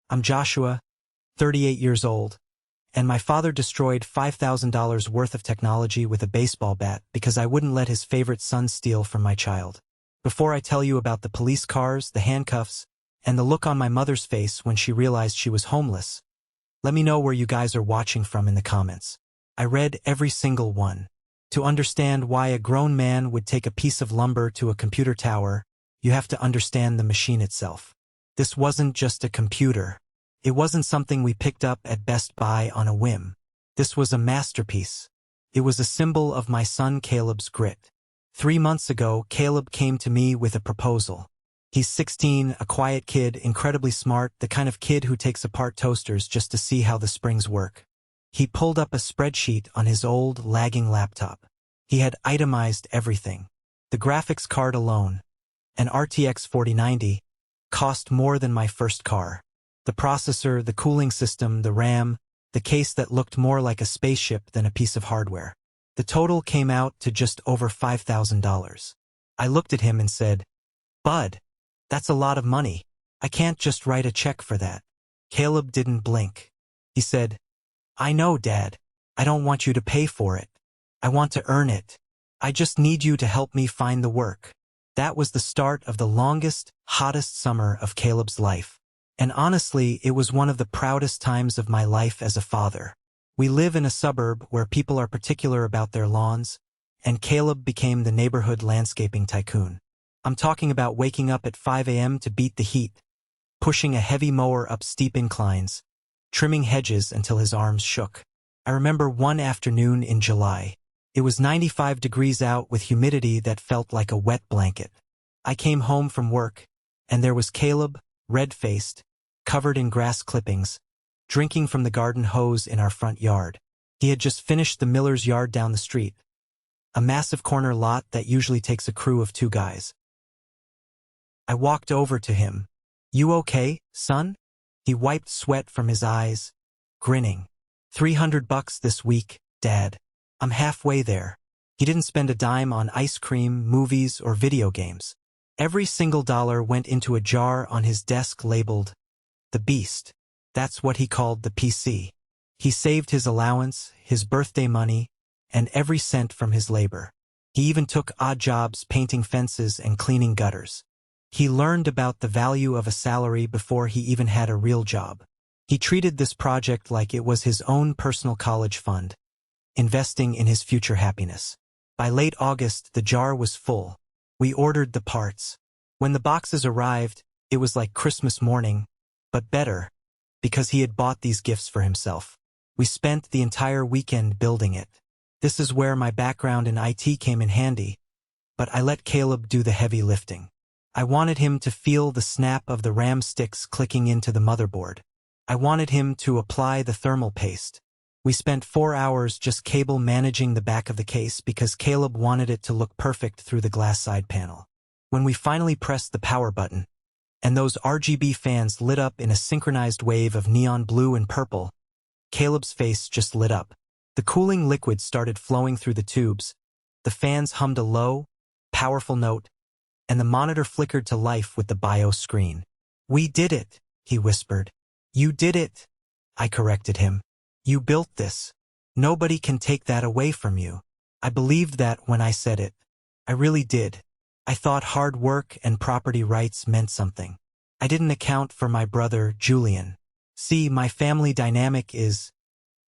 I'm Joshua, 38 years old, and my father destroyed $5,000 worth of technology with a baseball bat because I wouldn't let his favorite son steal from my child. Before I tell you about the police cars, the handcuffs, and the look on my mother's face when she realized she was homeless, let me know where you guys are watching from in the comments. I read every single one. To understand why a grown man would take a piece of lumber to a computer tower, you have to understand the machine itself. This wasn't just a computer. It wasn't something we picked up at Best Buy on a whim. This was a masterpiece. It was a symbol of my son Caleb's grit. 3 months ago, Caleb came to me with a proposal. He's 16, a quiet kid, incredibly smart, the kind of kid who takes apart toasters just to see how the springs work. He pulled up a spreadsheet on his old, lagging laptop. He had itemized everything. The graphics card alone, an RTX 4090, cost more than my first car. The processor, the cooling system, the RAM, the case that looked more like a spaceship than a piece of hardware. The total came out to just over $5,000. I looked at him and said, "Bud, that's a lot of money. I can't just write a check for that." Caleb didn't blink. He said, "I know, Dad. I don't want you to pay for it. I want to earn it. I just need you to help me find the work." That was the start of the longest, hottest summer of Caleb's life. And honestly, it was one of the proudest times of my life as a father. We live in a suburb where people are particular about their lawns, and Caleb became the neighborhood landscaping tycoon. I'm talking about waking up at 5 a.m. to beat the heat, pushing a heavy mower up steep inclines, trimming hedges until his arms shook. I remember one afternoon in July. It was 95 degrees out with humidity that felt like a wet blanket. I came home from work, and there was Caleb, red-faced, covered in grass clippings, drinking from the garden hose in our front yard. He had just finished the miller's yard down the street, a massive corner lot that usually takes a crew of 2 guys. I walked over to him. "You okay, son?" He wiped sweat from his eyes, grinning. $300 this week, Dad. I'm halfway there." He didn't spend a dime on ice cream, movies, or video games. Every single dollar went into a jar on his desk labeled, "The Beast." That's what he called the PC. He saved his allowance, his birthday money, and every cent from his labor. He even took odd jobs painting fences and cleaning gutters. He learned about the value of a salary before he even had a real job. He treated this project like it was his own personal college fund, investing in his future happiness. By late August, the jar was full. We ordered the parts. When the boxes arrived, it was like Christmas morning, but better, because he had bought these gifts for himself. We spent the entire weekend building it. This is where my background in IT came in handy, but I let Caleb do the heavy lifting. I wanted him to feel the snap of the RAM sticks clicking into the motherboard. I wanted him to apply the thermal paste. We spent 4 hours just cable managing the back of the case because Caleb wanted it to look perfect through the glass side panel. When we finally pressed the power button, and those RGB fans lit up in a synchronized wave of neon blue and purple, Caleb's face just lit up. The cooling liquid started flowing through the tubes, the fans hummed a low, powerful note, and the monitor flickered to life with the BIOS screen. "We did it," he whispered. "You did it," I corrected him. "You built this. Nobody can take that away from you." I believed that when I said it. I really did. I thought hard work and property rights meant something. I didn't account for my brother, Julian. See, my family dynamic is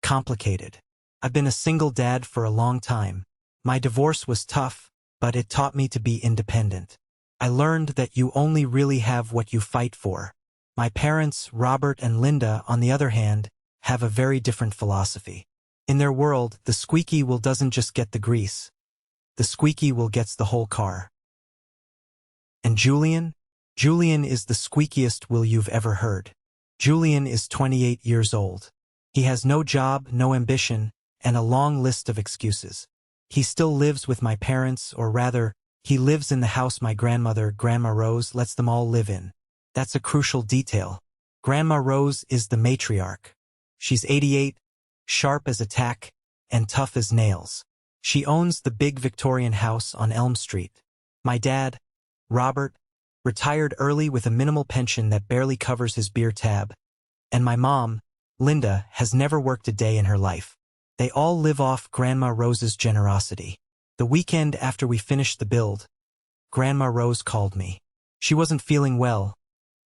complicated. I've been a single dad for a long time. My divorce was tough, but it taught me to be independent. I learned that you only really have what you fight for. My parents, Robert and Linda, on the other hand, have a very different philosophy. In their world, the squeaky wheel doesn't just get the grease. The squeaky wheel gets the whole car. And Julian? Julian is the squeakiest wheel you've ever heard. Julian is 28 years old. He has no job, no ambition, and a long list of excuses. He still lives with my parents, or rather, he lives in the house my grandmother, Grandma Rose, lets them all live in. That's a crucial detail. Grandma Rose is the matriarch. She's 88, sharp as a tack, and tough as nails. She owns the big Victorian house on Elm Street. My dad, Robert, retired early with a minimal pension that barely covers his beer tab, And my mom, Linda, has never worked a day in her life. They all live off Grandma Rose's generosity. The weekend after we finished the build, Grandma Rose called me. She wasn't feeling well,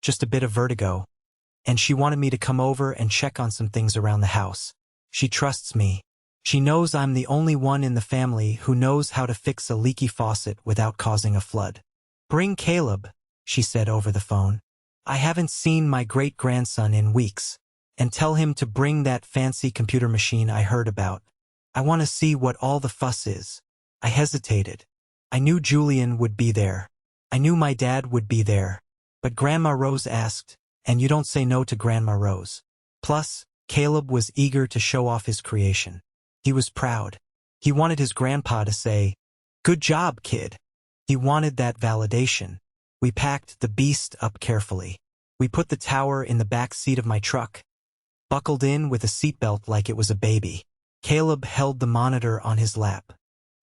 just a bit of vertigo, and she wanted me to come over and check on some things around the house. She trusts me. She knows I'm the only one in the family who knows how to fix a leaky faucet without causing a flood. "Bring Caleb," she said over the phone. "I haven't seen my great-grandson in weeks. And tell him to bring that fancy computer machine I heard about. I want to see what all the fuss is." I hesitated. I knew Julian would be there. I knew my dad would be there. But Grandma Rose asked, and you don't say no to Grandma Rose. Plus, Caleb was eager to show off his creation. He was proud. He wanted his grandpa to say, "Good job, kid." He wanted that validation. We packed the beast up carefully. We put the tower in the back seat of my truck, buckled in with a seatbelt like it was a baby. Caleb held the monitor on his lap.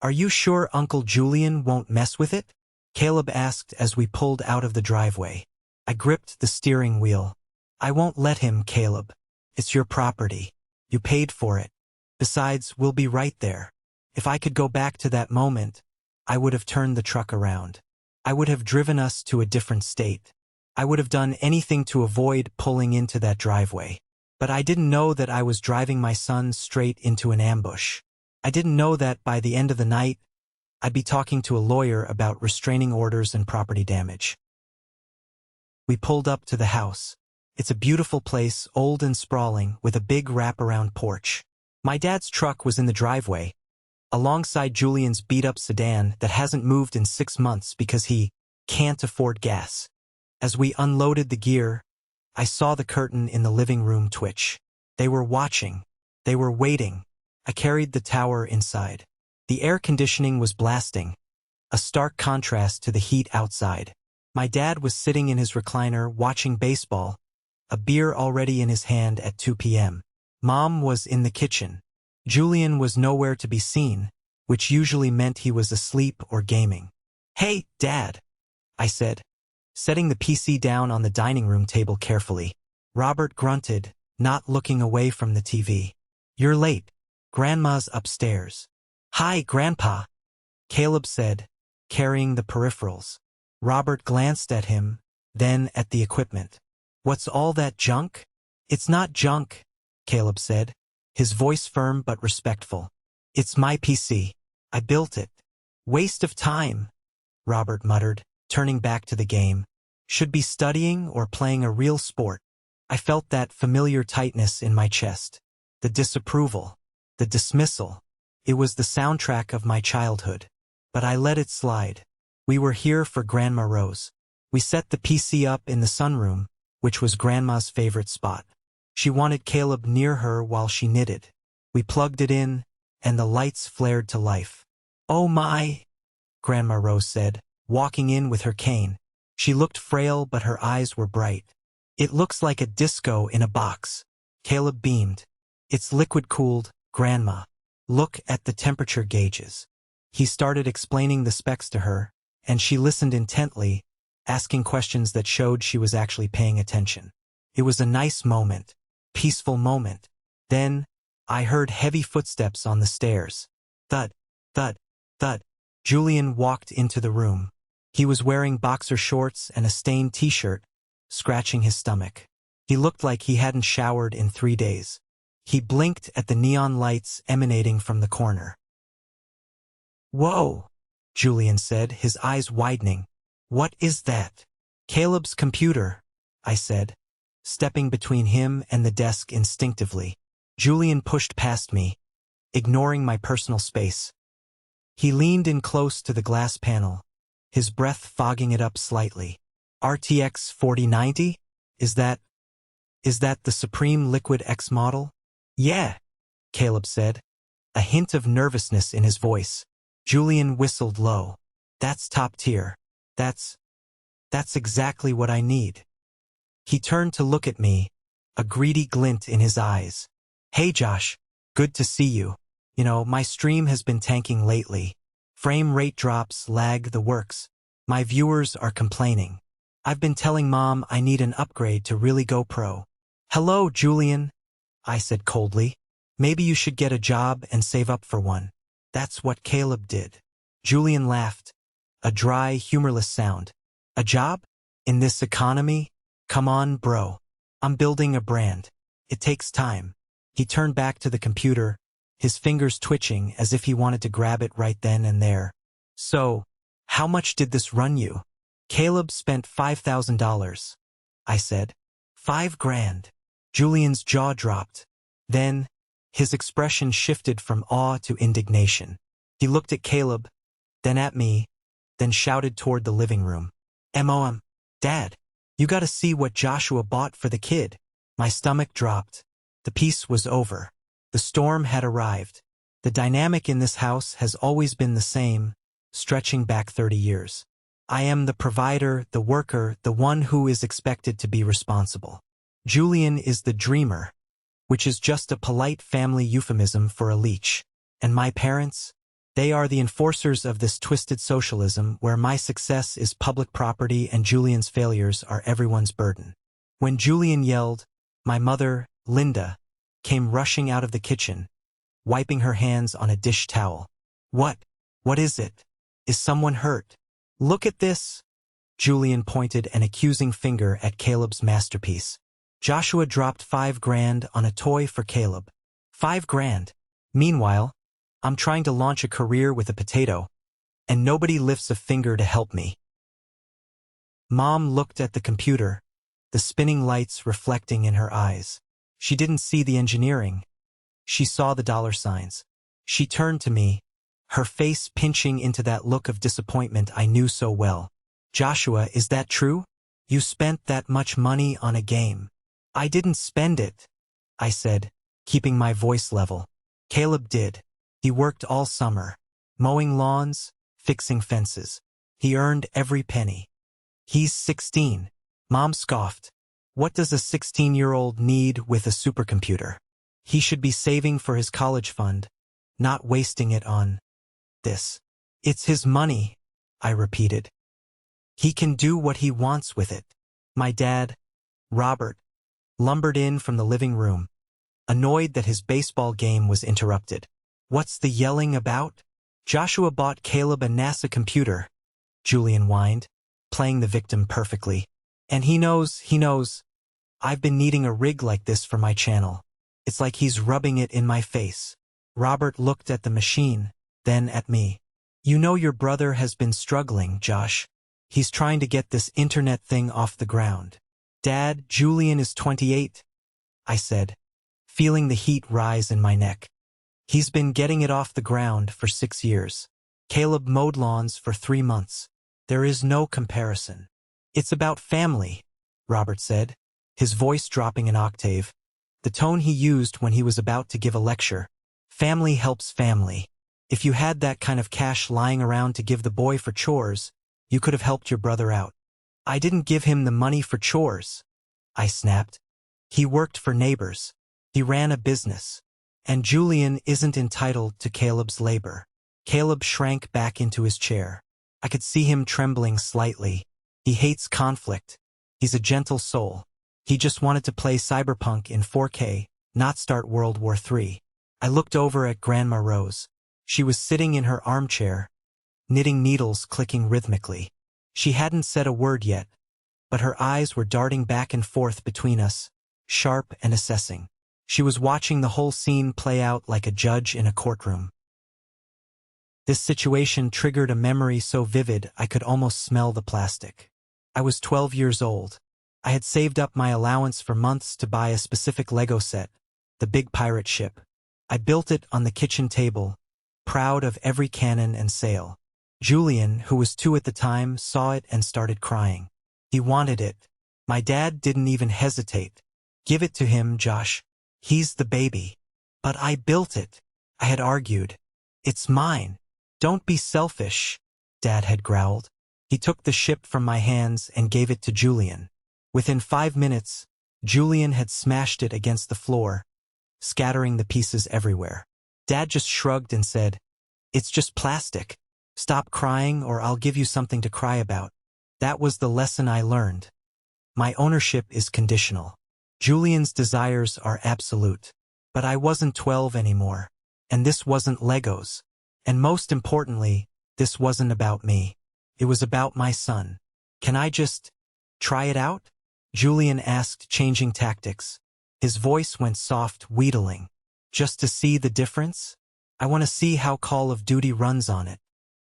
"Are you sure Uncle Julian won't mess with it?" Caleb asked as we pulled out of the driveway. I gripped the steering wheel. "I won't let him, Caleb. It's your property. You paid for it. Besides, we'll be right there." If I could go back to that moment, I would have turned the truck around. I would have driven us to a different state. I would have done anything to avoid pulling into that driveway. But I didn't know that I was driving my son straight into an ambush. I didn't know that by the end of the night, I'd be talking to a lawyer about restraining orders and property damage. We pulled up to the house. It's a beautiful place, old and sprawling, with a big wraparound porch. My dad's truck was in the driveway, alongside Julian's beat-up sedan that hasn't moved in 6 months because he can't afford gas. As we unloaded the gear, I saw the curtain in the living room twitch. They were watching. They were waiting. I carried the tower inside. The air conditioning was blasting, a stark contrast to the heat outside. My dad was sitting in his recliner watching baseball, a beer already in his hand at 2 p.m. Mom was in the kitchen. Julian was nowhere to be seen, which usually meant he was asleep or gaming. "Hey, Dad," I said, setting the PC down on the dining room table carefully. Robert grunted, not looking away from the TV. "You're late. Grandma's upstairs." "Hi, Grandpa," Caleb said, carrying the peripherals. Robert glanced at him, then at the equipment. "What's all that junk?" "It's not junk," Caleb said, his voice firm but respectful. "It's my PC. I built it." "Waste of time," Robert muttered, turning back to the game. "Should be studying or playing a real sport." I felt that familiar tightness in my chest. The disapproval. The dismissal. It was the soundtrack of my childhood. But I let it slide. We were here for Grandma Rose. We set the PC up in the sunroom, which was Grandma's favorite spot. She wanted Caleb near her while she knitted. We plugged it in, and the lights flared to life. "Oh my," Grandma Rose said, walking in with her cane. She looked frail, but her eyes were bright. "It looks like a disco in a box." Caleb beamed. "It's liquid-cooled, Grandma. Look at the temperature gauges." He started explaining the specs to her, and she listened intently, asking questions that showed she was actually paying attention. It was a nice moment, peaceful moment. Then, I heard heavy footsteps on the stairs. Thud, thud, thud. Julian walked into the room. He was wearing boxer shorts and a stained t-shirt, scratching his stomach. He looked like he hadn't showered in 3 days. He blinked at the neon lights emanating from the corner. "Whoa," Julian said, his eyes widening. "What is that?" "Caleb's computer," I said, stepping between him and the desk instinctively. Julian pushed past me, ignoring my personal space. He leaned in close to the glass panel, his breath fogging it up slightly. "RTX 4090? Is that the Supreme Liquid X model?" "Yeah," Caleb said, a hint of nervousness in his voice. Julian whistled low. "That's top tier. That's exactly what I need." He turned to look at me, a greedy glint in his eyes. "Hey Josh, good to see you. You know, my stream has been tanking lately. Frame rate drops, lag, the works. My viewers are complaining. I've been telling Mom I need an upgrade to really go pro. "Hello, Julian," I said coldly. "Maybe you should get a job and save up for one." "That's what Caleb did." Julian laughed, a dry, humorless sound. "A job? In this economy? Come on, bro. I'm building a brand. It takes time." He turned back to the computer, his fingers twitching as if he wanted to grab it right then and there. "So, how much did this run you?" "Caleb spent $5,000, I said. $5,000. Julian's jaw dropped. Then, his expression shifted from awe to indignation. He looked at Caleb, then at me, then shouted toward the living room. "Mom, Dad, you gotta see what Joshua bought for the kid." My stomach dropped. The peace was over. The storm had arrived. The dynamic in this house has always been the same, stretching back 30 years. I am the provider, the worker, the one who is expected to be responsible. Julian is the dreamer, which is just a polite family euphemism for a leech. And my parents? They are the enforcers of this twisted socialism where my success is public property and Julian's failures are everyone's burden. When Julian yelled, my mother, Linda, came rushing out of the kitchen, wiping her hands on a dish towel. What is it? Is someone hurt? Look at this." Julian pointed an accusing finger at Caleb's masterpiece. Joshua dropped $5,000 on a toy for Caleb. $5,000. Meanwhile, I'm trying to launch a career with a potato, and nobody lifts a finger to help me. Mom looked at the computer, the spinning lights reflecting in her eyes. She didn't see the engineering. She saw the dollar signs. She turned to me, her face pinching into that look of disappointment I knew so well. "Joshua, is that true? You spent that much money on a game." "I didn't spend it," I said, keeping my voice level. "Caleb did. He worked all summer, mowing lawns, fixing fences. He earned every penny. He's 16. Mom scoffed. "What does a 16-year-old need with a supercomputer? He should be saving for his college fund, not wasting it on this." "It's his money," I repeated. "He can do what he wants with it." My dad, Robert, lumbered in from the living room, annoyed that his baseball game was interrupted. "What's the yelling about?" "Joshua bought Caleb a NASA computer," Julian whined, playing the victim perfectly. "And he knows. I've been needing a rig like this for my channel. It's like he's rubbing it in my face." Robert looked at the machine, then at me. "You know your brother has been struggling, Josh. He's trying to get this internet thing off the ground." "Dad, Julian is 28, I said, feeling the heat rise in my neck. "He's been getting it off the ground for 6 years. Caleb mowed lawns for 3 months. There is no comparison." "It's about family," Robert said, his voice dropping an octave, the tone he used when he was about to give a lecture. "Family helps family. If you had that kind of cash lying around to give the boy for chores, you could have helped your brother out." "I didn't give him the money for chores," I snapped. "He worked for neighbors. He ran a business. And Julian isn't entitled to Caleb's labor." Caleb shrank back into his chair. I could see him trembling slightly. He hates conflict. He's a gentle soul. He just wanted to play Cyberpunk in 4K, not start World War III. I looked over at Grandma Rose. She was sitting in her armchair, knitting needles clicking rhythmically. She hadn't said a word yet, but her eyes were darting back and forth between us, sharp and assessing. She was watching the whole scene play out like a judge in a courtroom. This situation triggered a memory so vivid I could almost smell the plastic. I was 12 years old. I had saved up my allowance for months to buy a specific Lego set, the big pirate ship. I built it on the kitchen table, proud of every cannon and sail. Julian, who was 2 at the time, saw it and started crying. He wanted it. My dad didn't even hesitate. "Give it to him, Josh. He's the baby." "But I built it," I had argued. "It's mine." "Don't be selfish," Dad had growled. He took the ship from my hands and gave it to Julian. Within 5 minutes, Julian had smashed it against the floor, scattering the pieces everywhere. Dad just shrugged and said, "It's just plastic. Stop crying or I'll give you something to cry about." That was the lesson I learned. My ownership is conditional. Julian's desires are absolute. But I wasn't 12 anymore. And this wasn't Legos. And most importantly, this wasn't about me. It was about my son. Can I just try it out? Julian asked, changing tactics. His voice went soft, wheedling. Just to see the difference? I want to see how Call of Duty runs on it.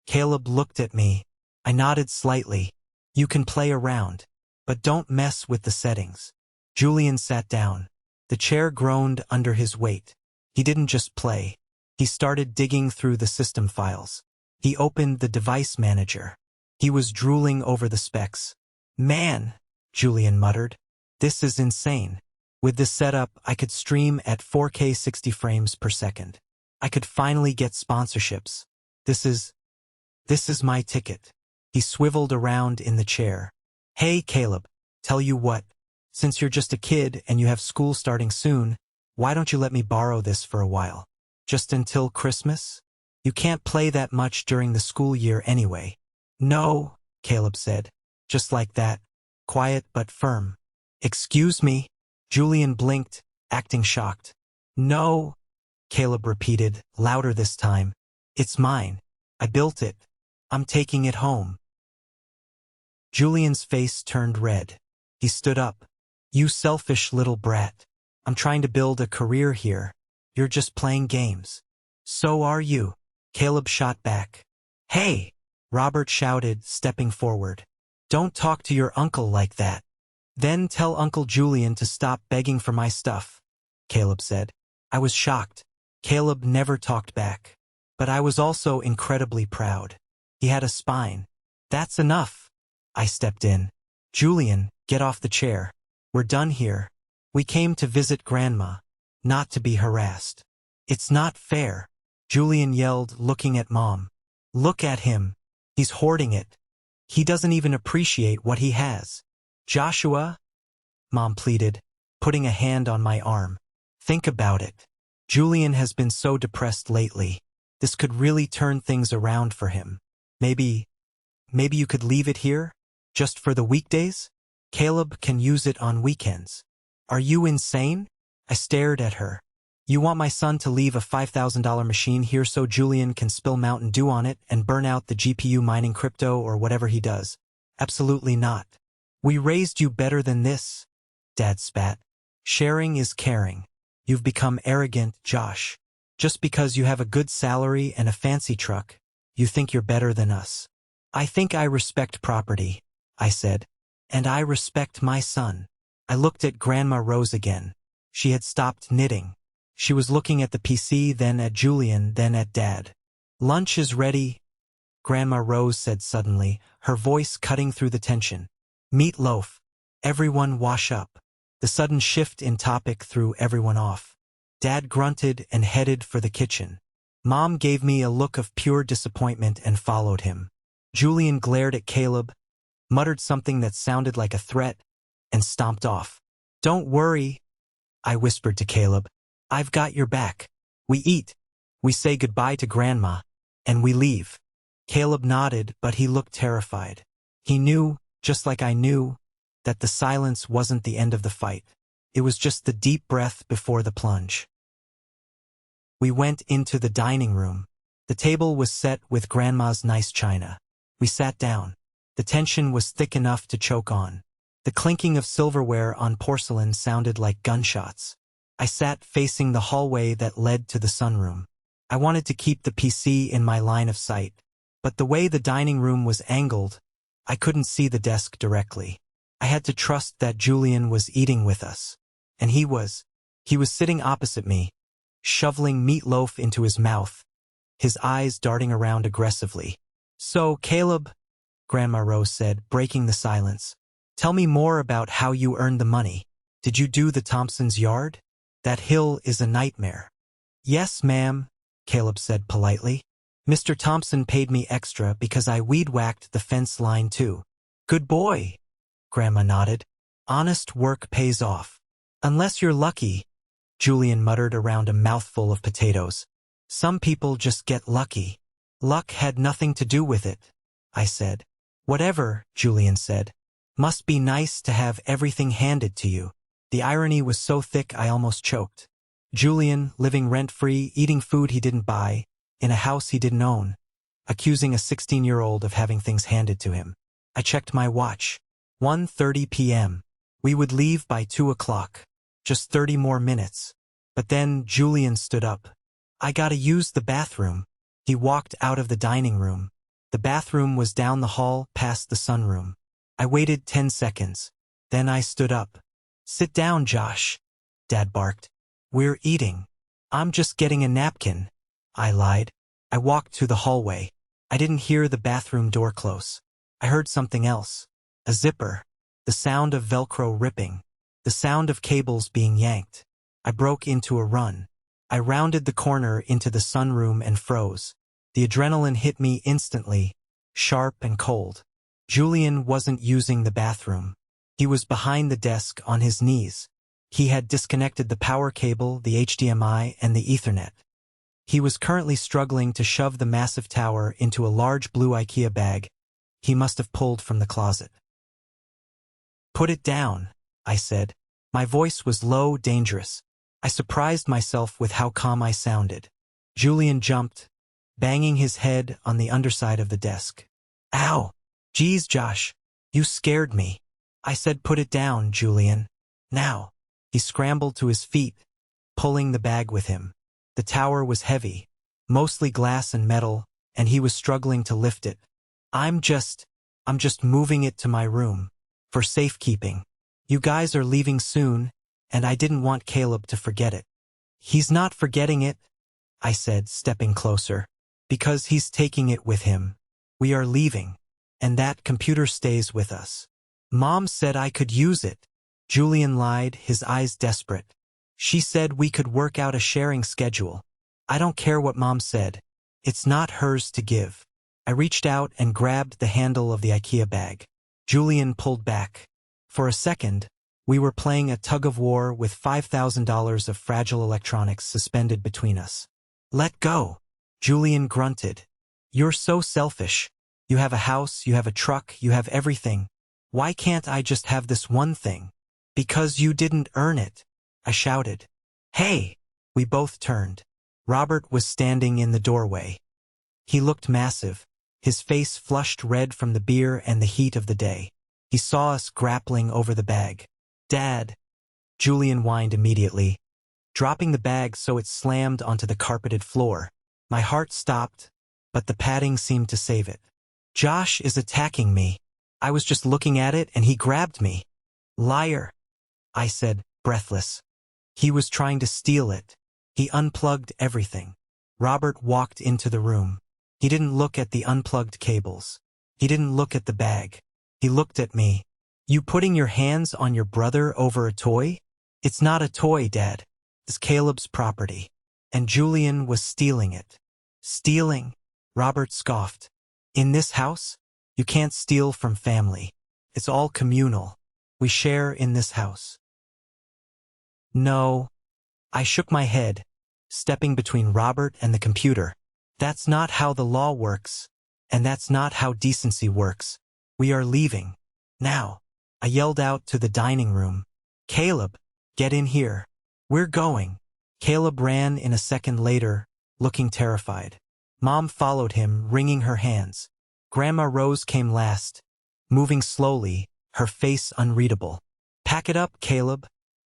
Caleb looked at me. I nodded slightly. You can play around. But don't mess with the settings. Julian sat down. The chair groaned under his weight. He didn't just play. He started digging through the system files. He opened the device manager. He was drooling over the specs. Man, Julian muttered. This is insane. With this setup, I could stream at 4K 60 frames per second. I could finally get sponsorships. This is my ticket. He swiveled around in the chair. Hey, Caleb, tell you what. Since you're just a kid and you have school starting soon, why don't you let me borrow this for a while? Just until Christmas? You can't play that much during the school year anyway. No, Caleb said. Just like that. Quiet but firm. Excuse me? Julian blinked, acting shocked. No, Caleb repeated, louder this time. It's mine. I built it. I'm taking it home. Julian's face turned red. He stood up. You selfish little brat. I'm trying to build a career here. You're just playing games. So are you. Caleb shot back. Hey! Robert shouted, stepping forward. Don't talk to your uncle like that. Then tell Uncle Julian to stop begging for my stuff, Caleb said. I was shocked. Caleb never talked back. But I was also incredibly proud. He had a spine. That's enough. I stepped in. Julian, get off the chair. We're done here. We came to visit Grandma, not to be harassed. It's not fair, Julian yelled, looking at Mom. Look at him. He's hoarding it. He doesn't even appreciate what he has. Joshua? Mom pleaded, putting a hand on my arm. Think about it. Julian has been so depressed lately. This could really turn things around for him. Maybe you could leave it here? Just for the weekdays? Caleb can use it on weekends. Are you insane? I stared at her. You want my son to leave a $5,000 machine here so Julian can spill Mountain Dew on it and burn out the GPU mining crypto or whatever he does? Absolutely not. We raised you better than this, Dad spat. Sharing is caring. You've become arrogant, Josh. Just because you have a good salary and a fancy truck, you think you're better than us. I think I respect property, I said. And I respect my son. I looked at Grandma Rose again. She had stopped knitting. She was looking at the PC, then at Julian, then at Dad. Lunch is ready, Grandma Rose said suddenly, her voice cutting through the tension. Meatloaf. Everyone wash up. The sudden shift in topic threw everyone off. Dad grunted and headed for the kitchen. Mom gave me a look of pure disappointment and followed him. Julian glared at Caleb, muttered something that sounded like a threat, and stomped off. Don't worry, I whispered to Caleb. I've got your back. We eat. We say goodbye to Grandma. And we leave. Caleb nodded, but he looked terrified. He knew, just like I knew, that the silence wasn't the end of the fight. It was just the deep breath before the plunge. We went into the dining room. The table was set with Grandma's nice china. We sat down. The tension was thick enough to choke on. The clinking of silverware on porcelain sounded like gunshots. I sat facing the hallway that led to the sunroom. I wanted to keep the PC in my line of sight, but the way the dining room was angled, I couldn't see the desk directly. I had to trust that Julian was eating with us. And he was sitting opposite me, shoveling meatloaf into his mouth, his eyes darting around aggressively. So, Caleb, Grandma Rose said, breaking the silence, tell me more about how you earned the money. Did you do the Thompson's yard? That hill is a nightmare. Yes, ma'am, Caleb said politely. Mr. Thompson paid me extra because I weed-whacked the fence line too. Good boy, Grandma nodded. Honest work pays off. Unless you're lucky, Julian muttered around a mouthful of potatoes. Some people just get lucky. Luck had nothing to do with it, I said. Whatever, Julian said. Must be nice to have everything handed to you. The irony was so thick I almost choked. Julian, living rent-free, eating food he didn't buy, in a house he didn't own, accusing a 16-year-old of having things handed to him. I checked my watch. 1:30 p.m. We would leave by 2 o'clock. Just 30 more minutes. But then Julian stood up. I gotta use the bathroom. He walked out of the dining room. The bathroom was down the hall past the sunroom. I waited 10 seconds. Then I stood up. Sit down, Josh, Dad barked. We're eating. I'm just getting a napkin. I lied. I walked to the hallway. I didn't hear the bathroom door close. I heard something else. A zipper. The sound of Velcro ripping. The sound of cables being yanked. I broke into a run. I rounded the corner into the sunroom and froze. The adrenaline hit me instantly, sharp and cold. Julian wasn't using the bathroom. He was behind the desk on his knees. He had disconnected the power cable, the HDMI, and the Ethernet. He was currently struggling to shove the massive tower into a large blue IKEA bag he must have pulled from the closet. Put it down, I said. My voice was low, dangerous. I surprised myself with how calm I sounded. Julian jumped, banging his head on the underside of the desk. Ow! Geez, Josh, you scared me. I said put it down, Julian. Now. He scrambled to his feet, pulling the bag with him. The tower was heavy, mostly glass and metal, and he was struggling to lift it. I'm just moving it to my room. For safekeeping. You guys are leaving soon, and I didn't want Caleb to forget it. He's not forgetting it, I said, stepping closer. Because he's taking it with him. We are leaving, and that computer stays with us. Mom said I could use it. Julian lied, his eyes desperate. She said we could work out a sharing schedule. I don't care what Mom said. It's not hers to give. I reached out and grabbed the handle of the IKEA bag. Julian pulled back. For a second, we were playing a tug-of-war with $5,000 of fragile electronics suspended between us. Let go, Julian grunted. You're so selfish. You have a house, you have a truck, you have everything. Why can't I just have this one thing? Because you didn't earn it, I shouted. Hey! We both turned. Robert was standing in the doorway. He looked massive, his face flushed red from the beer and the heat of the day. He saw us grappling over the bag. Dad! Julian whined immediately, dropping the bag so it slammed onto the carpeted floor. My heart stopped, but the padding seemed to save it. Josh is attacking me. I was just looking at it and he grabbed me. Liar, I said, breathless. He was trying to steal it. He unplugged everything. Robert walked into the room. He didn't look at the unplugged cables. He didn't look at the bag. He looked at me. You putting your hands on your brother over a toy? It's not a toy, Dad. It's Caleb's property. And Julian was stealing it. Stealing? Robert scoffed. In this house? You can't steal from family. It's all communal. We share in this house. No. I shook my head, stepping between Robert and the computer. That's not how the law works, and that's not how decency works. We are leaving. Now. I yelled out to the dining room. Caleb, get in here. We're going. Caleb ran in a second later, looking terrified. Mom followed him, wringing her hands. Grandma Rose came last, moving slowly, her face unreadable. Pack it up, Caleb,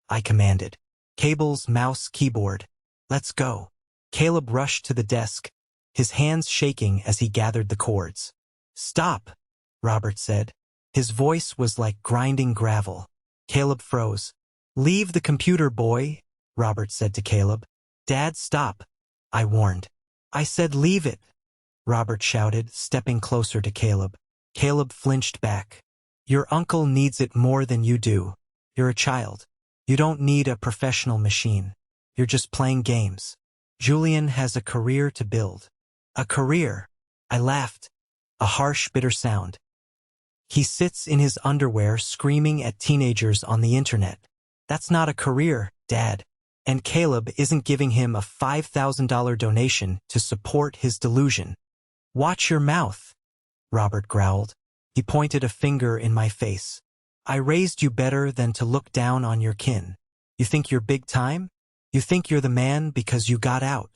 I commanded. Cables, mouse, keyboard. Let's go. Caleb rushed to the desk, his hands shaking as he gathered the cords. Stop, Robert said. His voice was like grinding gravel. Caleb froze. Leave the computer, boy, Robert said to Caleb. Dad, stop, I warned. I said leave it, Robert shouted, stepping closer to Caleb. Caleb flinched back. Your uncle needs it more than you do. You're a child. You don't need a professional machine. You're just playing games. Julian has a career to build. A career? I laughed. A harsh, bitter sound. He sits in his underwear screaming at teenagers on the internet. That's not a career, Dad. And Caleb isn't giving him a $5,000 donation to support his delusion. Watch your mouth, Robert growled. He pointed a finger in my face. I raised you better than to look down on your kin. You think you're big time? You think you're the man because you got out.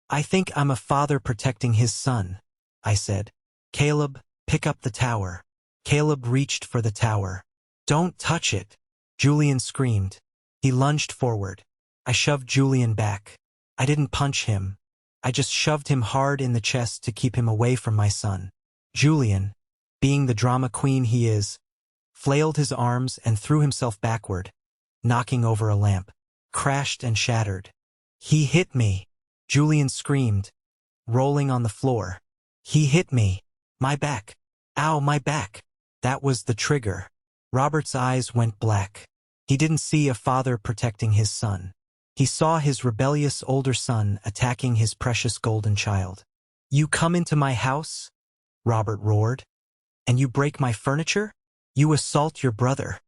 I think I'm a father protecting his son, I said. Caleb, pick up the tower. Caleb reached for the tower. Don't touch it, Julian screamed. He lunged forward. I shoved Julian back. I didn't punch him. I just shoved him hard in the chest to keep him away from my son. Julian, being the drama queen he is, flailed his arms and threw himself backward, knocking over a lamp, crashed and shattered. He hit me, Julian screamed, rolling on the floor. He hit me. My back. Ow, my back. That was the trigger. Robert's eyes went black. He didn't see a father protecting his son. He saw his rebellious older son attacking his precious golden child. You come into my house? Robert roared. And you break my furniture? You assault your brother.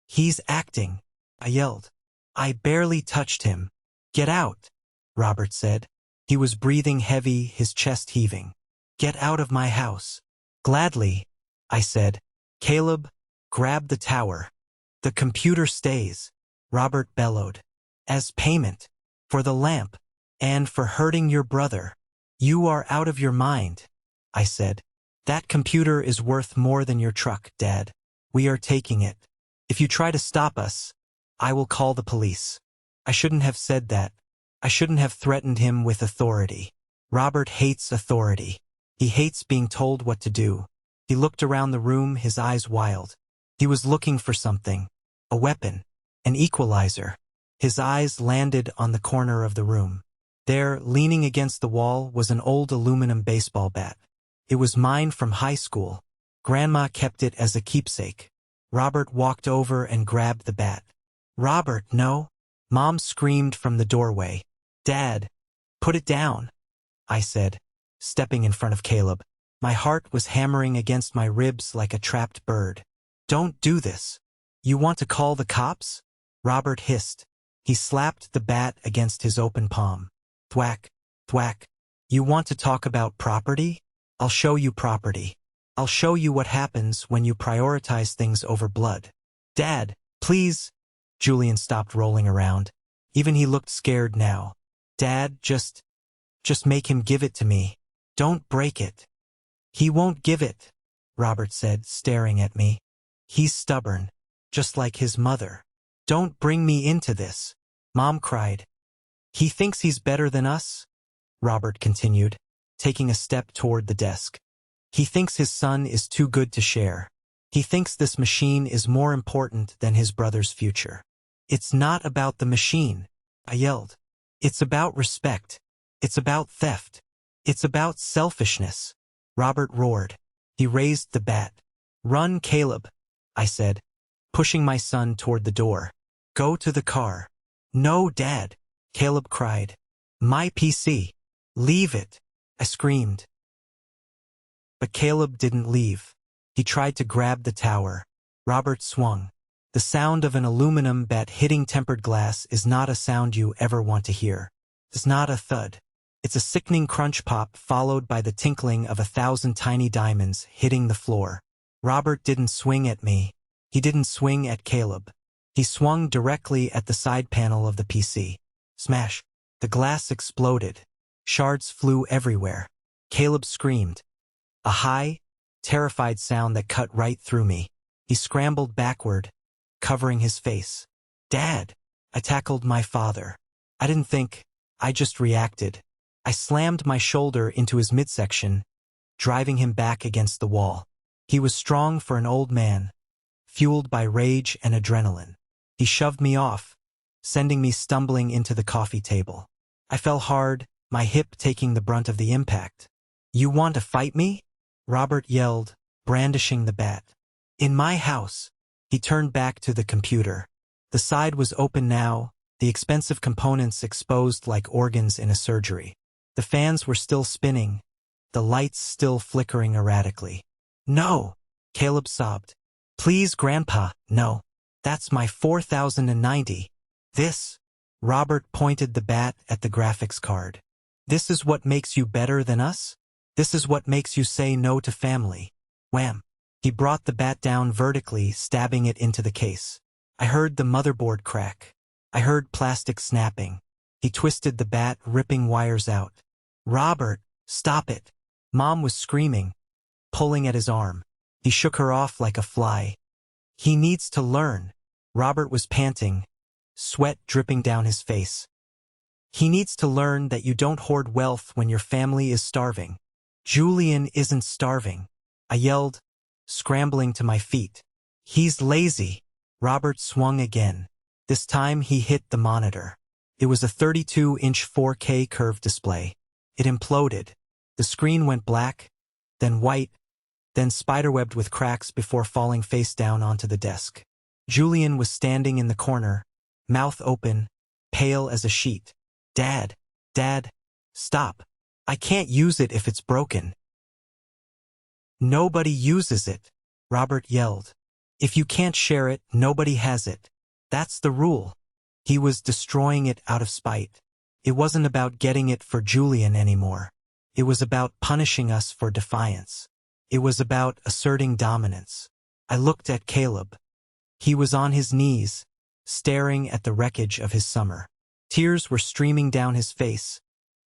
He's acting, I yelled. I barely touched him. Get out, Robert said. He was breathing heavy, his chest heaving. Get out of my house. Gladly, I said. Caleb, grab the tower. The computer stays, Robert bellowed. As payment. For the lamp. And for hurting your brother. You are out of your mind, I said. That computer is worth more than your truck, Dad. We are taking it. If you try to stop us, I will call the police. I shouldn't have said that. I shouldn't have threatened him with authority. Robert hates authority. He hates being told what to do. He looked around the room, his eyes wild. He was looking for something. A weapon. An equalizer. His eyes landed on the corner of the room. There, leaning against the wall, was an old aluminum baseball bat. It was mine from high school. Grandma kept it as a keepsake. Robert walked over and grabbed the bat. Robert, no. Mom screamed from the doorway. Dad, put it down, I said, stepping in front of Caleb. My heart was hammering against my ribs like a trapped bird. Don't do this. You want to call the cops? Robert hissed. He slapped the bat against his open palm. Thwack, thwack. You want to talk about property? I'll show you property. I'll show you what happens when you prioritize things over blood. Dad, please. Julian stopped rolling around. Even he looked scared now. Dad, just make him give it to me. Don't break it. He won't give it, Robert said, staring at me. He's stubborn, just like his mother. Don't bring me into this, Mom cried. He thinks he's better than us, Robert continued, taking a step toward the desk. He thinks his son is too good to share. He thinks this machine is more important than his brother's future. It's not about the machine, I yelled. It's about respect. It's about theft. It's about selfishness. Robert roared. He raised the bat. Run, Caleb, I said, pushing my son toward the door. Go to the car. No, Dad, Caleb cried. My PC. Leave it, I screamed. But Caleb didn't leave. He tried to grab the tower. Robert swung. The sound of an aluminum bat hitting tempered glass is not a sound you ever want to hear. It's not a thud. It's a sickening crunch pop followed by the tinkling of 1,000 tiny diamonds hitting the floor. Robert didn't swing at me. He didn't swing at Caleb. He swung directly at the side panel of the PC. Smash. The glass exploded. Shards flew everywhere. Caleb screamed. A high, terrified sound that cut right through me. He scrambled backward, covering his face. Dad! I tackled my father. I didn't think, I just reacted. I slammed my shoulder into his midsection, driving him back against the wall. He was strong for an old man, fueled by rage and adrenaline. He shoved me off, sending me stumbling into the coffee table. I fell hard, my hip taking the brunt of the impact. You want to fight me? Robert yelled, brandishing the bat. In my house. He turned back to the computer. The side was open now, the expensive components exposed like organs in a surgery. The fans were still spinning, the lights still flickering erratically. No, Caleb sobbed. Please, Grandpa, no. That's my 4090. This, Robert pointed the bat at the graphics card. This is what makes you better than us? This is what makes you say no to family. Wham. He brought the bat down vertically, stabbing it into the case. I heard the motherboard crack. I heard plastic snapping. He twisted the bat, ripping wires out. "Robert, stop it!" Mom was screaming, pulling at his arm. He shook her off like a fly. "He needs to learn." Robert was panting, sweat dripping down his face. "He needs to learn that you don't hoard wealth when your family is starving." "Julian isn't starving," I yelled, scrambling to my feet. "He's lazy." Robert swung again. This time he hit the monitor. It was a 32-inch 4K curved display. It imploded. The screen went black, then white, then spiderwebbed with cracks before falling face down onto the desk. Julian was standing in the corner, mouth open, pale as a sheet. Dad, stop. I can't use it if it's broken." "Nobody uses it," Robert yelled. "If you can't share it, nobody has it. That's the rule." He was destroying it out of spite. It wasn't about getting it for Julian anymore. It was about punishing us for defiance. It was about asserting dominance. I looked at Caleb. He was on his knees, staring at the wreckage of his summer. Tears were streaming down his face,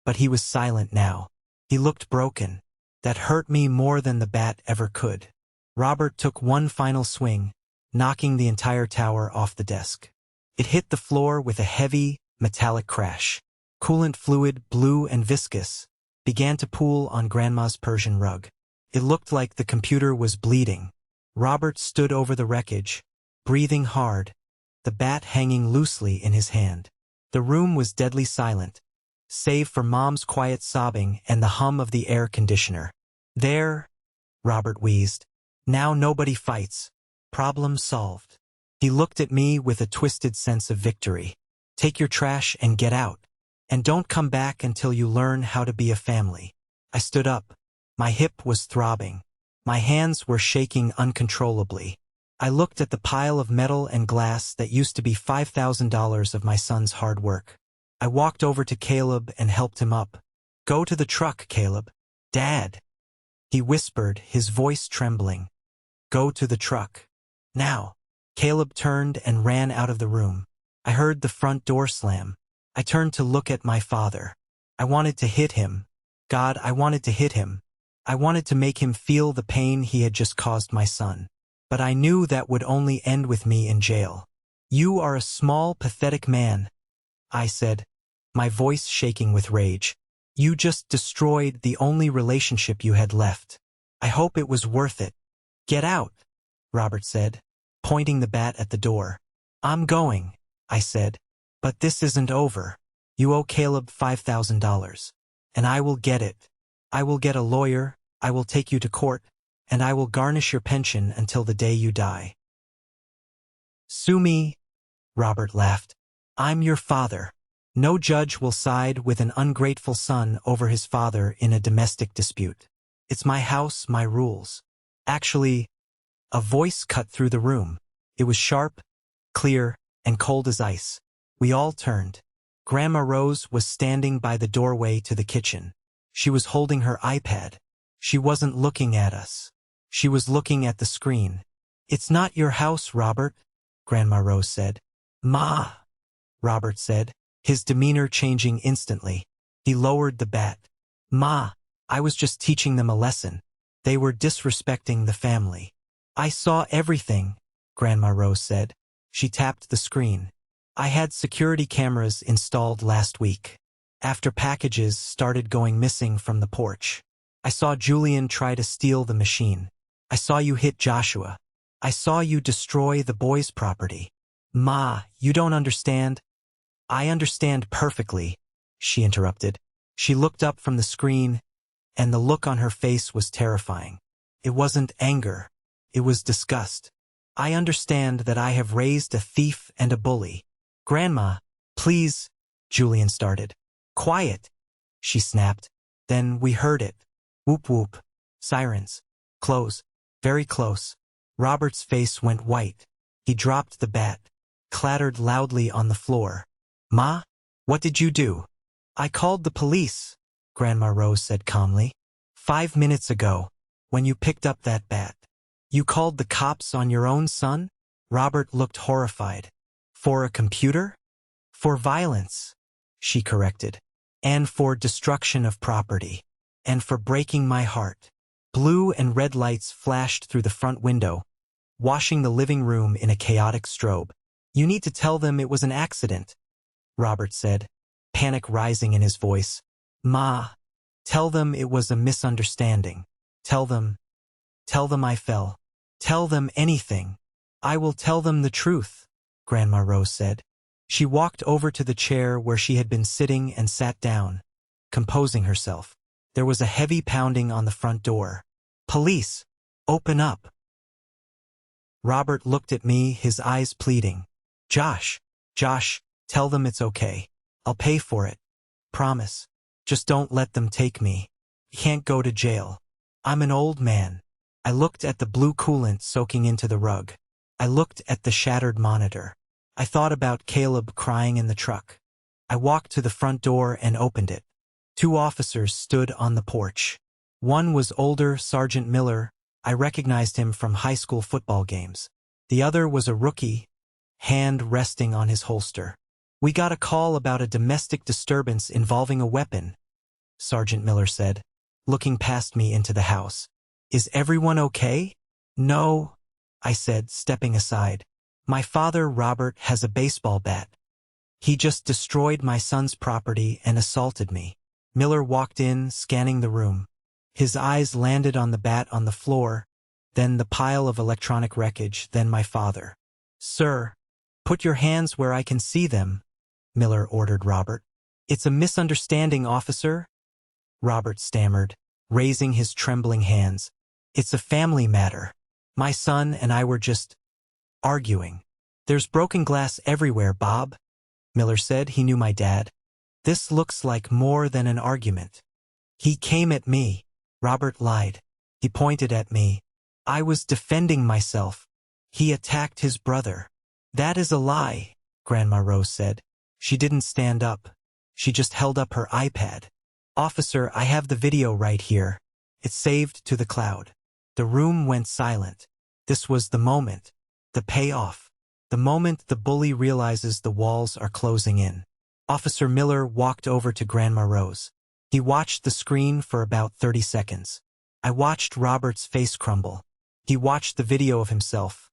but he was silent now. He looked broken. That hurt me more than the bat ever could. Robert took one final swing, knocking the entire tower off the desk. It hit the floor with a heavy, metallic crash. Coolant fluid, blue and viscous, began to pool on Grandma's Persian rug. It looked like the computer was bleeding. Robert stood over the wreckage, breathing hard, the bat hanging loosely in his hand. The room was deadly silent, save for Mom's quiet sobbing and the hum of the air conditioner. "There," Robert wheezed. "Now nobody fights. Problem solved." He looked at me with a twisted sense of victory. "Take your trash and get out. And don't come back until you learn how to be a family." I stood up. My hip was throbbing. My hands were shaking uncontrollably. I looked at the pile of metal and glass that used to be $5,000 of my son's hard work. I walked over to Caleb and helped him up. "Go to the truck, Caleb." "Dad," he whispered, his voice trembling. "Go to the truck. Now." Caleb turned and ran out of the room. I heard the front door slam. I turned to look at my father. I wanted to hit him. God, I wanted to hit him. I wanted to make him feel the pain he had just caused my son. But I knew that would only end with me in jail. "You are a small, pathetic man," I said, my voice shaking with rage. "You just destroyed the only relationship you had left. I hope it was worth it." "Get out," Robert said, pointing the bat at the door. "I'm going," I said. "But this isn't over. You owe Caleb $5,000. And I will get it. I will get a lawyer, I will take you to court, and I will garnish your pension until the day you die." "Sue me," Robert laughed. "I'm your father. No judge will side with an ungrateful son over his father in a domestic dispute. It's my house, my rules." Actually, a voice cut through the room. It was sharp, clear, and cold as ice. We all turned. Grandma Rose was standing by the doorway to the kitchen. She was holding her iPad. She wasn't looking at us. She was looking at the screen. "It's not your house, Robert," Grandma Rose said. "Ma," Robert said, his demeanor changing instantly. He lowered the bat. "Ma, I was just teaching them a lesson. They were disrespecting the family." "I saw everything," Grandma Rose said. She tapped the screen. "I had security cameras installed last week. After packages started going missing from the porch. I saw Julian try to steal the machine. I saw you hit Joshua. I saw you destroy the boys' property." "Ma, you don't understand." "I understand perfectly," she interrupted. She looked up from the screen, and the look on her face was terrifying. It wasn't anger. It was disgust. "I understand that I have raised a thief and a bully." "Grandma, please," Julian started. "Quiet," she snapped. Then we heard it. Whoop whoop. Sirens. Close. Very close. Robert's face went white. He dropped the bat. Clattered loudly on the floor. "Ma, what did you do?" "I called the police," Grandma Rose said calmly. "5 minutes ago, when you picked up that bat. You called the cops on your own son? Robert looked horrified. For a computer? For violence, she corrected. And for destruction of property. And for breaking my heart. Blue and red lights flashed through the front window, washing the living room in a chaotic strobe. You need to tell them it was an accident, Robert said, panic rising in his voice. Ma, tell them it was a misunderstanding. Tell them I fell. Tell them anything. I will tell them the truth, Grandma Rose said. She walked over to the chair where she had been sitting and sat down, composing herself. There was a heavy pounding on the front door. Police, open up. Robert looked at me, his eyes pleading. Josh, tell them it's okay. I'll pay for it. Promise. Just don't let them take me. I can't go to jail. I'm an old man. I looked at the blue coolant soaking into the rug. I looked at the shattered monitor. I thought about Caleb crying in the truck. I walked to the front door and opened it. 2 officers stood on the porch. One was older, Sergeant Miller. I recognized him from high school football games. The other was a rookie, hand resting on his holster. We got a call about a domestic disturbance involving a weapon, Sergeant Miller said, looking past me into the house. Is everyone okay? No, I said, stepping aside. My father, Robert, has a baseball bat. He just destroyed my son's property and assaulted me. Miller walked in, scanning the room. His eyes landed on the bat on the floor, then the pile of electronic wreckage, then my father. Sir, put your hands where I can see them, Miller ordered Robert. It's a misunderstanding, officer, Robert stammered, raising his trembling hands. It's a family matter. My son and I were just arguing. There's broken glass everywhere, Bob, Miller said. He knew my dad. This looks like more than an argument. He came at me. Robert lied. He pointed at me. I was defending myself. He attacked his brother. That is a lie, Grandma Rose said. She didn't stand up. She just held up her iPad. Officer, I have the video right here. It's saved to the cloud. The room went silent. This was the moment. The payoff. The moment the bully realizes the walls are closing in. Officer Miller walked over to Grandma Rose. He watched the screen for about 30 seconds. I watched Robert's face crumble. He watched the video of himself.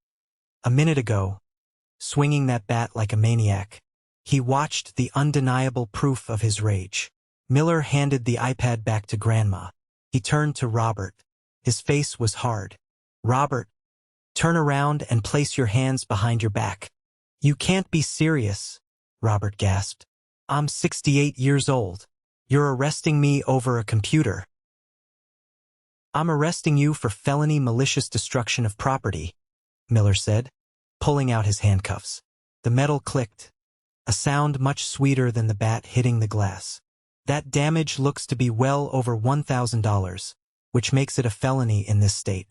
A minute ago, swinging that bat like a maniac. He watched the undeniable proof of his rage. Miller handed the iPad back to Grandma. He turned to Robert. His face was hard. Robert, turn around and place your hands behind your back. You can't be serious, Robert gasped. I'm 68 years old. You're arresting me over a computer. I'm arresting you for felony malicious destruction of property, Miller said, pulling out his handcuffs. The metal clicked, a sound much sweeter than the bat hitting the glass. That damage looks to be well over $1,000, which makes it a felony in this state.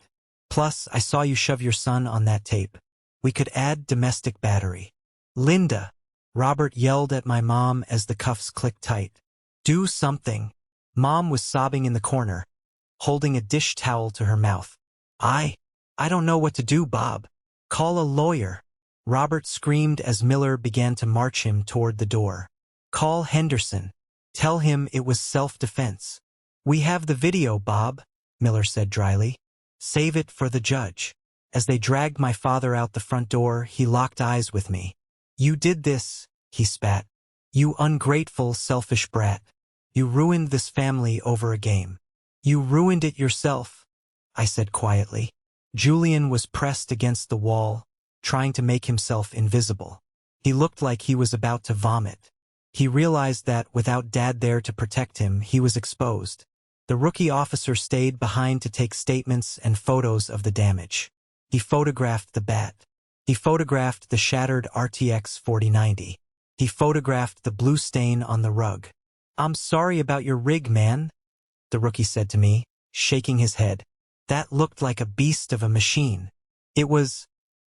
Plus, I saw you shove your son on that tape. We could add domestic battery. Linda, Robert yelled at my mom as the cuffs clicked tight. Do something. Mom was sobbing in the corner, holding a dish towel to her mouth. I don't know what to do, Bob. Call a lawyer. Robert screamed as Miller began to march him toward the door. Call Henderson. Tell him it was self-defense. We have the video, Bob, Miller said dryly. Save it for the judge. As they dragged my father out the front door, he locked eyes with me. You did this, he spat. You ungrateful, selfish brat. You ruined this family over a game. You ruined it yourself, I said quietly. Julian was pressed against the wall, trying to make himself invisible. He looked like he was about to vomit. He realized that, without Dad there to protect him, he was exposed. The rookie officer stayed behind to take statements and photos of the damage. He photographed the bat. He photographed the shattered RTX 4090. He photographed the blue stain on the rug. I'm sorry about your rig, man, the rookie said to me, shaking his head. That looked like a beast of a machine. It was,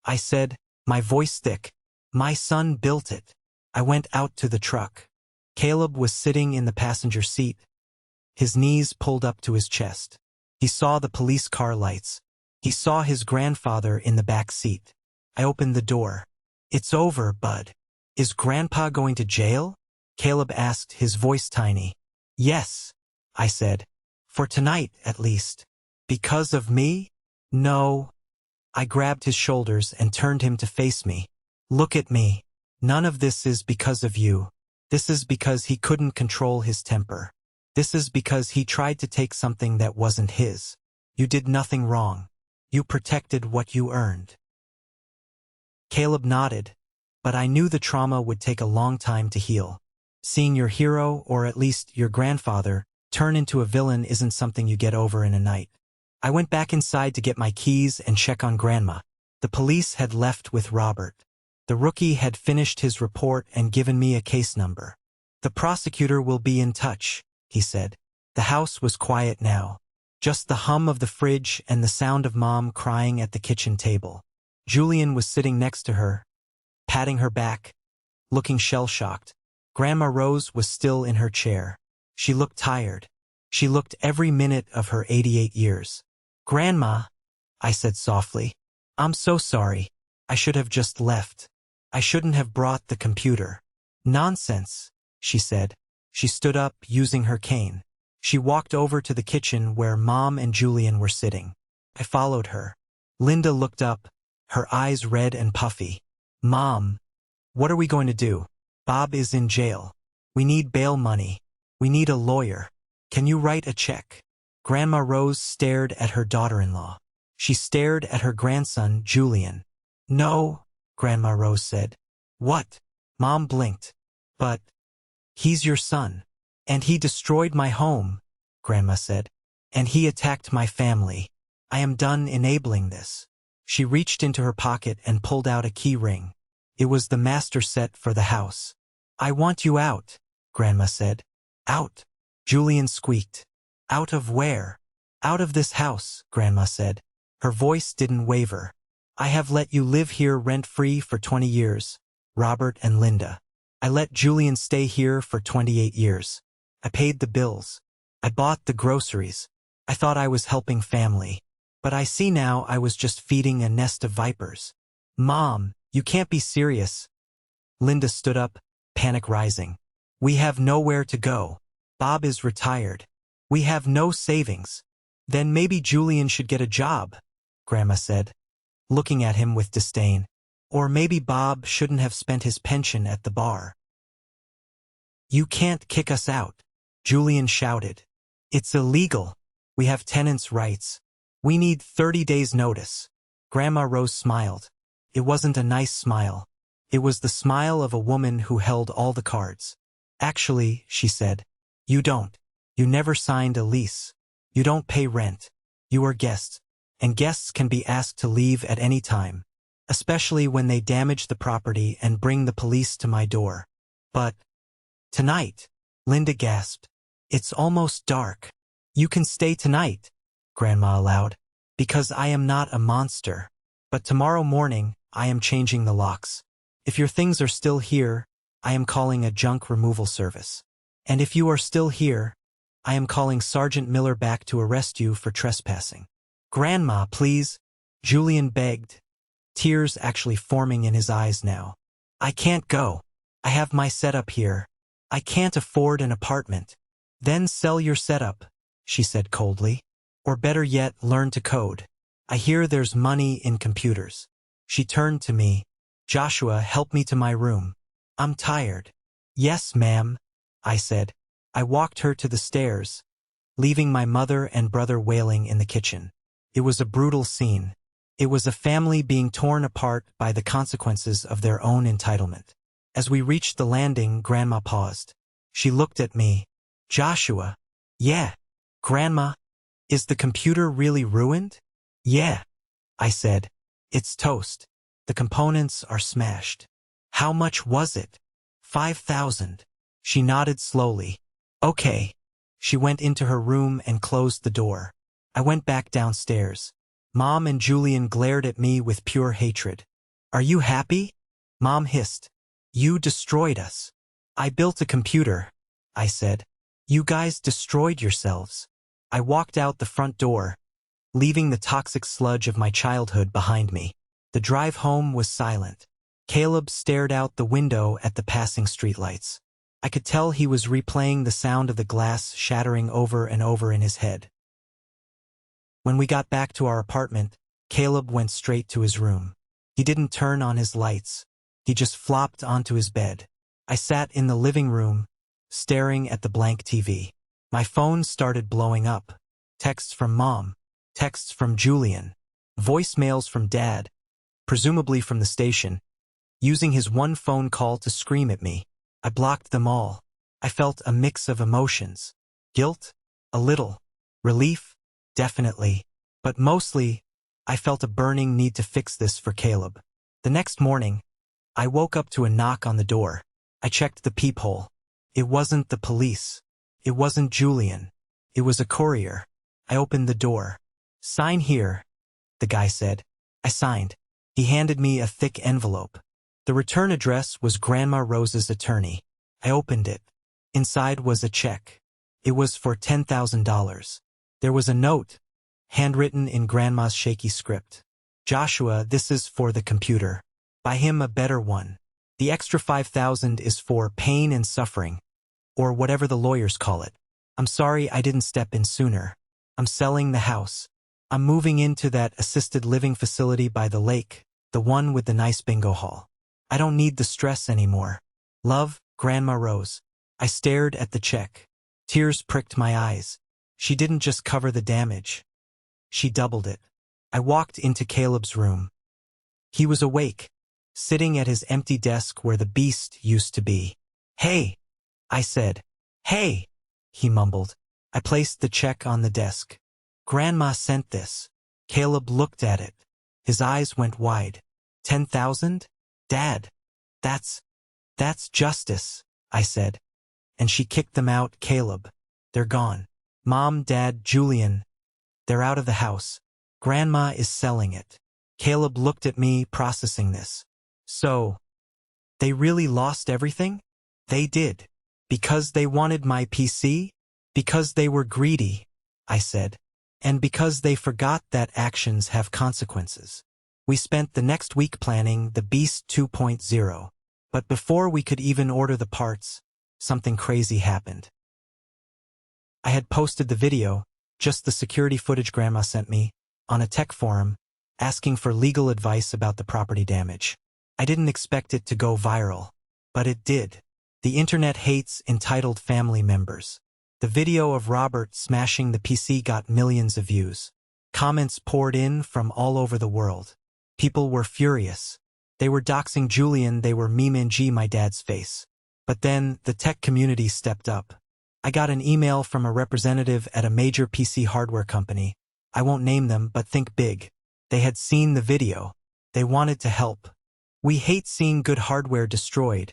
I said, my voice thick. My son built it. I went out to the truck. Caleb was sitting in the passenger seat, his knees pulled up to his chest. He saw the police car lights. He saw his grandfather in the back seat. I opened the door. "It's over, Bud. Is Grandpa going to jail?" Caleb asked, his voice tiny. "Yes," I said. "For tonight, at least." "Because of me?" "No." I grabbed his shoulders and turned him to face me. "Look at me. None of this is because of you. This is because he couldn't control his temper. This is because he tried to take something that wasn't his. You did nothing wrong. You protected what you earned." Caleb nodded, but I knew the trauma would take a long time to heal. Seeing your hero, or at least your grandfather, turn into a villain isn't something you get over in a night. I went back inside to get my keys and check on Grandma. The police had left with Robert. The rookie had finished his report and given me a case number. "The prosecutor will be in touch," he said. The house was quiet now. Just the hum of the fridge and the sound of Mom crying at the kitchen table. Julian was sitting next to her, patting her back, looking shell-shocked. Grandma Rose was still in her chair. She looked tired. She looked every minute of her 88 years. "Grandma," I said softly, "I'm so sorry. I should have just left. I shouldn't have brought the computer." "Nonsense," she said. She stood up, using her cane. She walked over to the kitchen where Mom and Julian were sitting. I followed her. Linda looked up, her eyes red and puffy. "Mom, what are we going to do? Bob is in jail. We need bail money. We need a lawyer. Can you write a check?" Grandma Rose stared at her daughter-in-law. She stared at her grandson, Julian. "No," Grandma Rose said. "What?" Mom blinked. "But he's your son. And he destroyed my home," Grandma said. "And he attacked my family. I am done enabling this." She reached into her pocket and pulled out a key ring. It was the master set for the house. "I want you out," Grandma said. "Out?" Julian squeaked. "Out of where?" "Out of this house," Grandma said. Her voice didn't waver. "I have let you live here rent-free for 20 years, Robert and Linda. I let Julian stay here for 28 years. I paid the bills. I bought the groceries. I thought I was helping family. But I see now I was just feeding a nest of vipers." "Mom, you can't be serious." Linda stood up, panic rising. "We have nowhere to go. Bob is retired. We have no savings." "Then maybe Julian should get a job," Grandma said, looking at him with disdain. "Or maybe Bob shouldn't have spent his pension at the bar." "You can't kick us out," Julian shouted. "It's illegal. We have tenants' rights. We need 30 days' notice." Grandma Rose smiled. It wasn't a nice smile. It was the smile of a woman who held all the cards. "Actually," she said, "you don't. You never signed a lease. You don't pay rent. You are guests. And guests can be asked to leave at any time, especially when they damage the property and bring the police to my door." "But tonight," Linda gasped. "It's almost dark." "You can stay tonight," Grandma allowed, "because I am not a monster. But tomorrow morning, I am changing the locks. If your things are still here, I am calling a junk removal service. And if you are still here, I am calling Sergeant Miller back to arrest you for trespassing." "Grandma, please," Julian begged, tears actually forming in his eyes now. "I can't go. I have my setup here. I can't afford an apartment." "Then sell your setup," she said coldly. "Or better yet, learn to code. I hear there's money in computers." She turned to me. "Joshua, help me to my room. I'm tired." "Yes, ma'am," I said. I walked her to the stairs, leaving my mother and brother wailing in the kitchen. It was a brutal scene. It was a family being torn apart by the consequences of their own entitlement. As we reached the landing, Grandma paused. She looked at me. "Joshua." "Yeah." "Grandma, is the computer really ruined?" "Yeah," I said. "It's toast. The components are smashed." "How much was it?" $5,000. She nodded slowly. "Okay." She went into her room and closed the door. I went back downstairs. Mom and Julian glared at me with pure hatred. "Are you happy?" Mom hissed. "You destroyed us." "I built a computer," I said. "You guys destroyed yourselves." I walked out the front door, leaving the toxic sludge of my childhood behind me. The drive home was silent. Caleb stared out the window at the passing streetlights. I could tell he was replaying the sound of the glass shattering over and over in his head. When we got back to our apartment, Caleb went straight to his room. He didn't turn on his lights. He just flopped onto his bed. I sat in the living room, staring at the blank TV. My phone started blowing up. Texts from Mom, texts from Julian, voicemails from Dad, presumably from the station, using his one phone call to scream at me. I blocked them all. I felt a mix of emotions. Guilt? A little. Relief? Definitely. But mostly, I felt a burning need to fix this for Caleb. The next morning, I woke up to a knock on the door. I checked the peephole. It wasn't the police. It wasn't Julian. It was a courier. I opened the door. "Sign here," the guy said. I signed. He handed me a thick envelope. The return address was Grandma Rose's attorney. I opened it. Inside was a check. It was for $10,000. There was a note, handwritten in Grandma's shaky script. "Joshua, this is for the computer. Buy him a better one. The extra $5,000 is for pain and suffering, or whatever the lawyers call it. I'm sorry I didn't step in sooner. I'm selling the house. I'm moving into that assisted living facility by the lake, the one with the nice bingo hall. I don't need the stress anymore. Love, Grandma Rose." I stared at the check. Tears pricked my eyes. She didn't just cover the damage. She doubled it. I walked into Caleb's room. He was awake, sitting at his empty desk where the beast used to be. "Hey," I said. "Hey," he mumbled. I placed the check on the desk. "Grandma sent this." Caleb looked at it. His eyes went wide. 10,000? "Dad, that's justice," I said. "And she kicked them out, Caleb. They're gone. Mom, Dad, Julian, they're out of the house. Grandma is selling it." Caleb looked at me, processing this. "So, they really lost everything?" "They did. Because they wanted my PC? Because they were greedy," I said. "And because they forgot that actions have consequences." We spent the next week planning the Beast 2.0. But before we could even order the parts, something crazy happened. I had posted the video, just the security footage Grandma sent me, on a tech forum, asking for legal advice about the property damage. I didn't expect it to go viral, but it did. The internet hates entitled family members. The video of Robert smashing the PC got millions of views. Comments poured in from all over the world. People were furious. They were doxing Julian, they were meme-ing my dad's face. But then, the tech community stepped up. I got an email from a representative at a major PC hardware company. I won't name them, but think big. They had seen the video. They wanted to help. "We hate seeing good hardware destroyed,"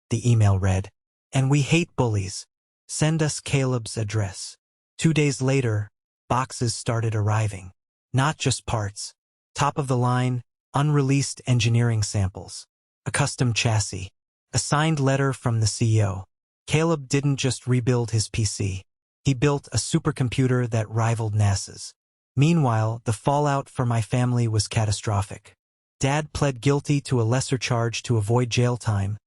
the email read. "And we hate bullies. Send us Caleb's address." 2 days later, boxes started arriving. Not just parts. Top of the line, unreleased engineering samples. A custom chassis. A signed letter from the CEO. Caleb didn't just rebuild his PC. He built a supercomputer that rivaled NASA's. Meanwhile, the fallout for my family was catastrophic. Dad pled guilty to a lesser charge to avoid jail time,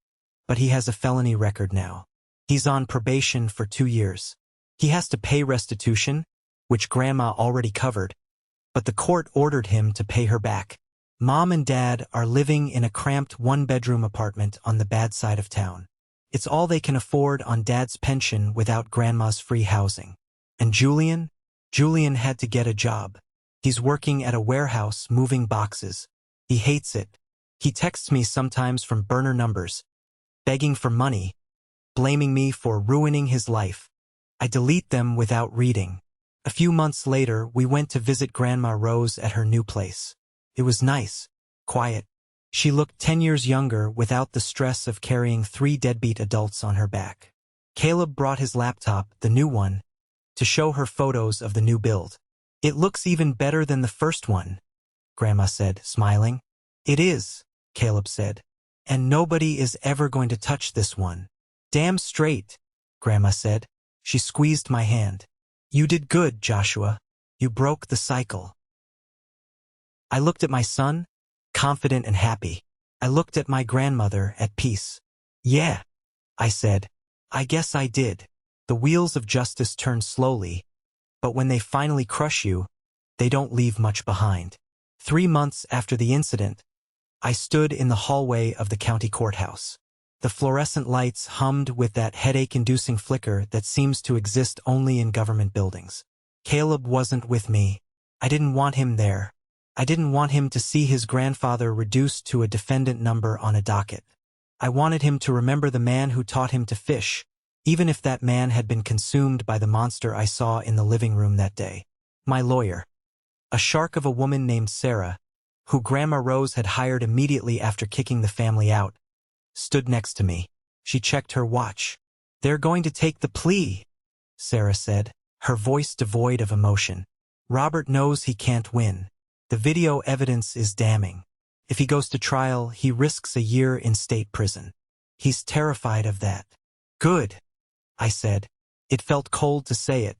but he has a felony record now. He's on probation for 2 years. He has to pay restitution, which Grandma already covered, but the court ordered him to pay her back. Mom and Dad are living in a cramped one-bedroom apartment on the bad side of town. It's all they can afford on Dad's pension without Grandma's free housing. And Julian? Julian had to get a job. He's working at a warehouse moving boxes. He hates it. He texts me sometimes from burner numbers, begging for money, blaming me for ruining his life. I delete them without reading. A few months later, we went to visit Grandma Rose at her new place. It was nice, quiet. She looked 10 years younger without the stress of carrying 3 deadbeat adults on her back. Caleb brought his laptop, the new one, to show her photos of the new build. "It looks even better than the first one," Grandma said, smiling. "It is," Caleb said. "And nobody is ever going to touch this one." "Damn straight," Grandma said. She squeezed my hand. "You did good, Joshua. You broke the cycle. I looked at my son, confident and happy. I looked at my grandmother, at peace. Yeah, I said. I guess I did. The wheels of justice turn slowly, but when they finally crush you, they don't leave much behind. 3 months after the incident, I stood in the hallway of the county courthouse. The fluorescent lights hummed with that headache-inducing flicker that seems to exist only in government buildings. Caleb wasn't with me. I didn't want him there. I didn't want him to see his grandfather reduced to a defendant number on a docket. I wanted him to remember the man who taught him to fish, even if that man had been consumed by the monster I saw in the living room that day. My lawyer, a shark of a woman named Sarah, who Grandma Rose had hired immediately after kicking the family out, stood next to me. She checked her watch. "They're going to take the plea," Sarah said, her voice devoid of emotion. "Robert knows he can't win. The video evidence is damning. If he goes to trial, he risks a year in state prison. He's terrified of that." "Good," I said. It felt cold to say it,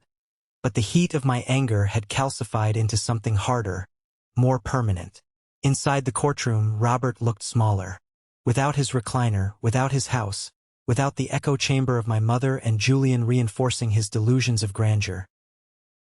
but the heat of my anger had calcified into something harder, more permanent. Inside the courtroom, Robert looked smaller. Without his recliner, without his house, without the echo chamber of my mother and Julian reinforcing his delusions of grandeur.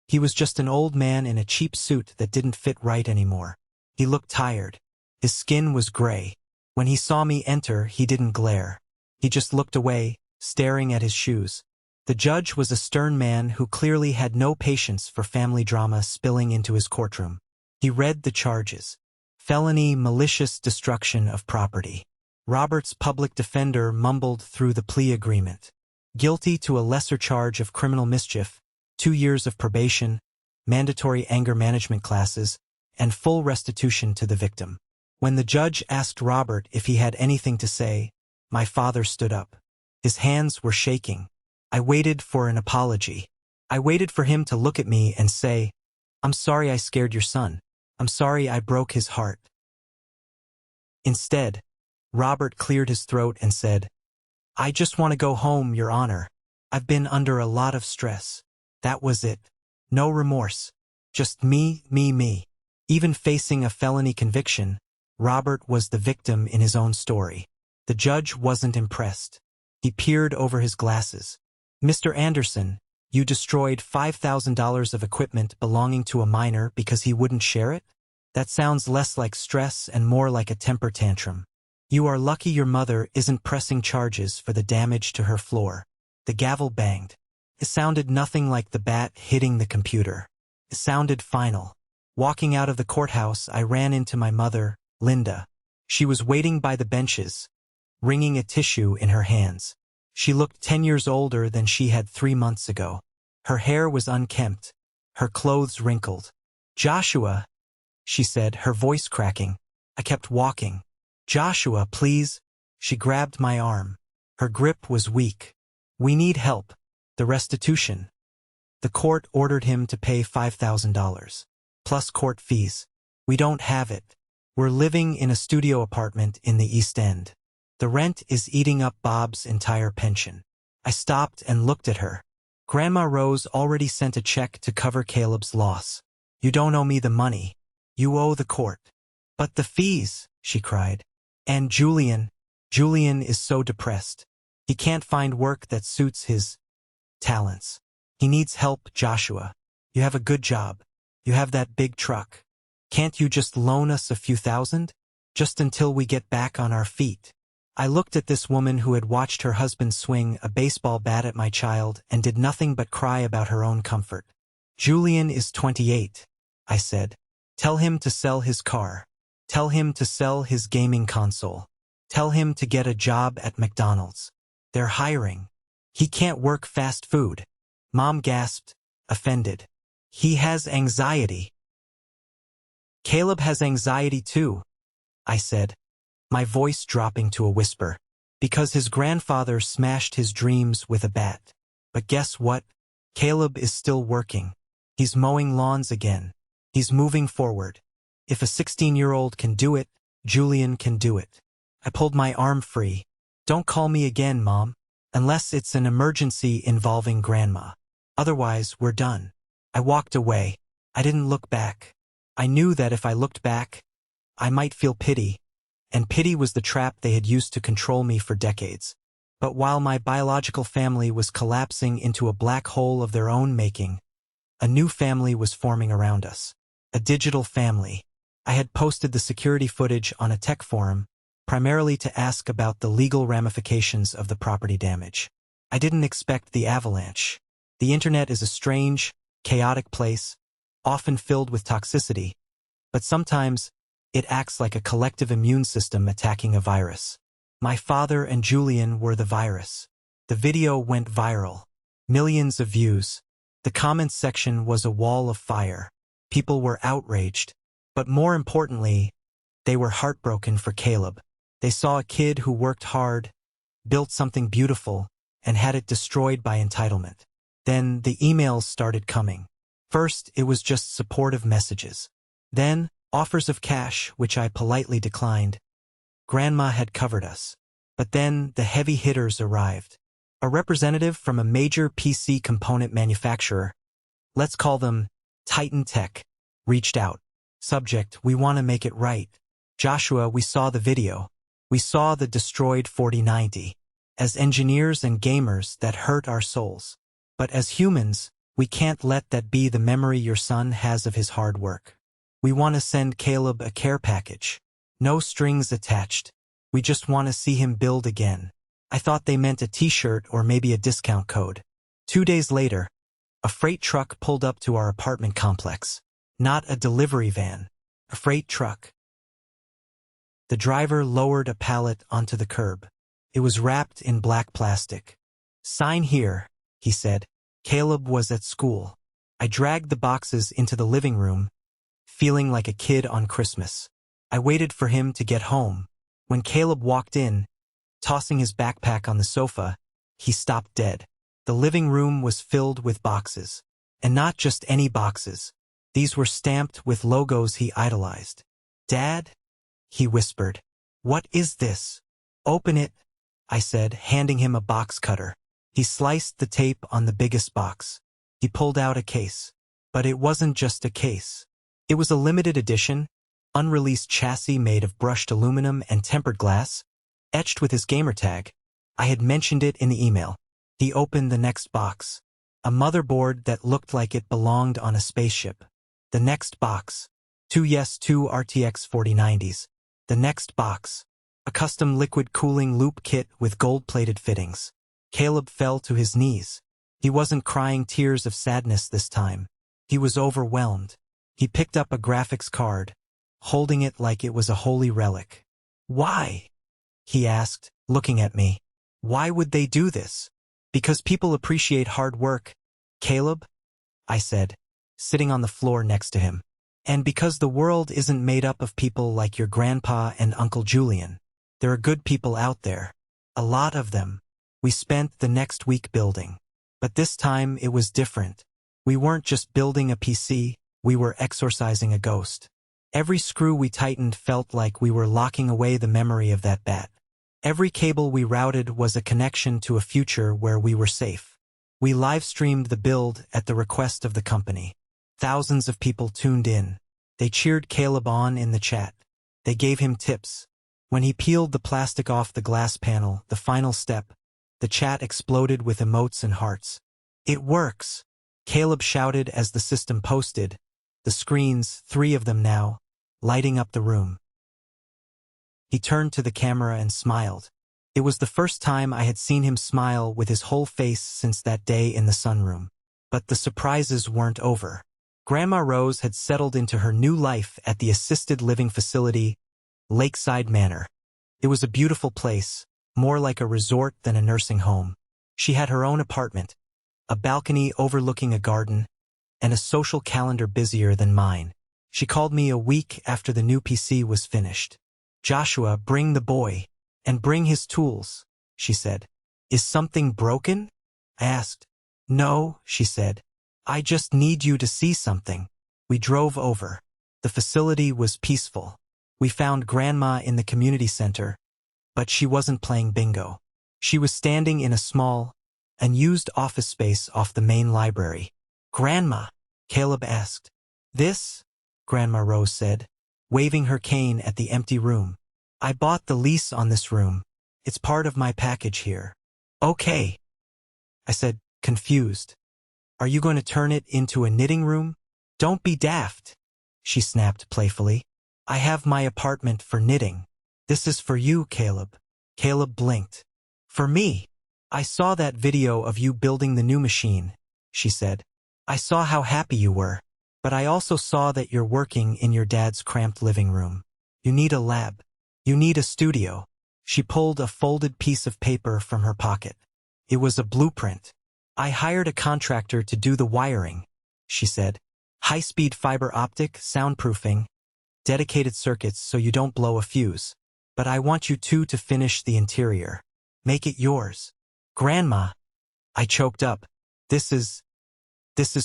He was just an old man in a cheap suit that didn't fit right anymore. He looked tired. His skin was gray. When he saw me enter, he didn't glare. He just looked away, staring at his shoes. The judge was a stern man who clearly had no patience for family drama spilling into his courtroom. He read the charges. Felony, malicious destruction of property. Robert's public defender mumbled through the plea agreement. Guilty to a lesser charge of criminal mischief, 2 years of probation, mandatory anger management classes, and full restitution to the victim. When the judge asked Robert if he had anything to say, my father stood up. His hands were shaking. I waited for an apology. I waited for him to look at me and say, "I'm sorry I scared your son. I'm sorry I broke his heart." Instead, Robert cleared his throat and said, "I just want to go home, Your Honor. I've been under a lot of stress." That was it. No remorse. Just me. Even facing a felony conviction, Robert was the victim in his own story. The judge wasn't impressed. He peered over his glasses. "Mr. Anderson, you destroyed $5,000 of equipment belonging to a minor because he wouldn't share it? That sounds less like stress and more like a temper tantrum. You are lucky your mother isn't pressing charges for the damage to her floor." The gavel banged. It sounded nothing like the bat hitting the computer. It sounded final. Walking out of the courthouse, I ran into my mother, Linda. She was waiting by the benches, wringing a tissue in her hands. She looked 10 years older than she had 3 months ago. Her hair was unkempt, her clothes wrinkled. "Joshua," she said, her voice cracking. I kept walking. "Joshua, please." She grabbed my arm. Her grip was weak. "We need help. The restitution." The court ordered him to pay $5,000, plus court fees. "We don't have it. We're living in a studio apartment in the East End. The rent is eating up Bob's entire pension." I stopped and looked at her. Grandma Rose already sent a check to cover Caleb's loss. "You don't owe me the money. You owe the court." "But the fees," she cried. "And Julian is so depressed. He can't find work that suits his talents. He needs help, Joshua. You have a good job. You have that big truck. Can't you just loan us a few thousand? Just until we get back on our feet?" I looked at this woman who had watched her husband swing a baseball bat at my child and did nothing but cry about her own comfort. "Julian is 28, I said. "Tell him to sell his car. Tell him to sell his gaming console. Tell him to get a job at McDonald's. They're hiring. He can't work fast food." Mom gasped, offended. "He has anxiety." "Caleb has anxiety too," I said, my voice dropping to a whisper, "because his grandfather smashed his dreams with a bat. But guess what? Caleb is still working. He's mowing lawns again. He's moving forward. If a 16-year-old can do it, Julian can do it." I pulled my arm free. "Don't call me again, Mom, unless it's an emergency involving Grandma. Otherwise, we're done." I walked away. I didn't look back. I knew that if I looked back, I might feel pity, and pity was the trap they had used to control me for decades. But while my biological family was collapsing into a black hole of their own making, a new family was forming around us. A digital family. I had posted the security footage on a tech forum, primarily to ask about the legal ramifications of the property damage. I didn't expect the avalanche. The internet is a strange, chaotic place, often filled with toxicity, but sometimes it acts like a collective immune system attacking a virus. My father and Julian were the virus. The video went viral. Millions of views. The comments section was a wall of fire. People were outraged. But more importantly, they were heartbroken for Caleb. They saw a kid who worked hard, built something beautiful, and had it destroyed by entitlement. Then the emails started coming. First, it was just supportive messages. Then, offers of cash, which I politely declined. Grandma had covered us. But then the heavy hitters arrived. A representative from a major PC component manufacturer, let's call them Titan Tech, reached out. Subject, we want to make it right. Joshua, we saw the video. We saw the destroyed 4090. As engineers and gamers, that hurt our souls. But as humans, we can't let that be the memory your son has of his hard work. We want to send Caleb a care package. No strings attached. We just want to see him build again. I thought they meant a t-shirt or maybe a discount code. 2 days later, a freight truck pulled up to our apartment complex. Not a delivery van. A freight truck. The driver lowered a pallet onto the curb. It was wrapped in black plastic. Sign here, he said. Caleb was at school. I dragged the boxes into the living room, feeling like a kid on Christmas. I waited for him to get home. When Caleb walked in, tossing his backpack on the sofa, he stopped dead. The living room was filled with boxes. And not just any boxes. These were stamped with logos he idolized. Dad? He whispered. What is this? Open it, I said, handing him a box cutter. He sliced the tape on the biggest box. He pulled out a case. But it wasn't just a case. It was a limited edition, unreleased chassis made of brushed aluminum and tempered glass, etched with his gamer tag. I had mentioned it in the email. He opened the next box. A motherboard that looked like it belonged on a spaceship. The next box. Two RTX 4090s. The next box. A custom liquid cooling loop kit with gold-plated fittings. Caleb fell to his knees. He wasn't crying tears of sadness this time. He was overwhelmed. He picked up a graphics card, holding it like it was a holy relic. Why? He asked, looking at me. Why would they do this? Because people appreciate hard work, Caleb, I said, sitting on the floor next to him. And because the world isn't made up of people like your grandpa and Uncle Julian. There are good people out there. A lot of them. We spent the next week building. But this time it was different. We weren't just building a PC, we were exorcising a ghost. Every screw we tightened felt like we were locking away the memory of that bat. Every cable we routed was a connection to a future where we were safe. We live-streamed the build at the request of the company. Thousands of people tuned in. They cheered Caleb on in the chat. They gave him tips. When he peeled the plastic off the glass panel, the final step, the chat exploded with emotes and hearts. It works! Caleb shouted as the system posted, the screens, 3 of them now, lighting up the room. He turned to the camera and smiled. It was the first time I had seen him smile with his whole face since that day in the sunroom. But the surprises weren't over. Grandma Rose had settled into her new life at the assisted living facility, Lakeside Manor. It was a beautiful place, more like a resort than a nursing home. She had her own apartment, a balcony overlooking a garden, and a social calendar busier than mine. She called me a week after the new PC was finished. Joshua, bring the boy, and bring his tools, she said. Is something broken? I asked. No, she said. I just need you to see something. We drove over. The facility was peaceful. We found Grandma in the community center, but she wasn't playing bingo. She was standing in a small, unused office space off the main library. Grandma, Caleb asked. This, Grandma Rose said, waving her cane at the empty room. I bought the lease on this room. It's part of my package here. Okay, I said, confused. Are you going to turn it into a knitting room? Don't be daft, she snapped playfully. I have my apartment for knitting. This is for you, Caleb. Caleb blinked. For me? I saw that video of you building the new machine, she said. I saw how happy you were. But I also saw that you're working in your dad's cramped living room. You need a lab. You need a studio. She pulled a folded piece of paper from her pocket. It was a blueprint. I hired a contractor to do the wiring, she said. High-speed fiber optic, soundproofing, dedicated circuits so you don't blow a fuse. But I want you two to finish the interior. Make it yours. Grandma, I choked up. This is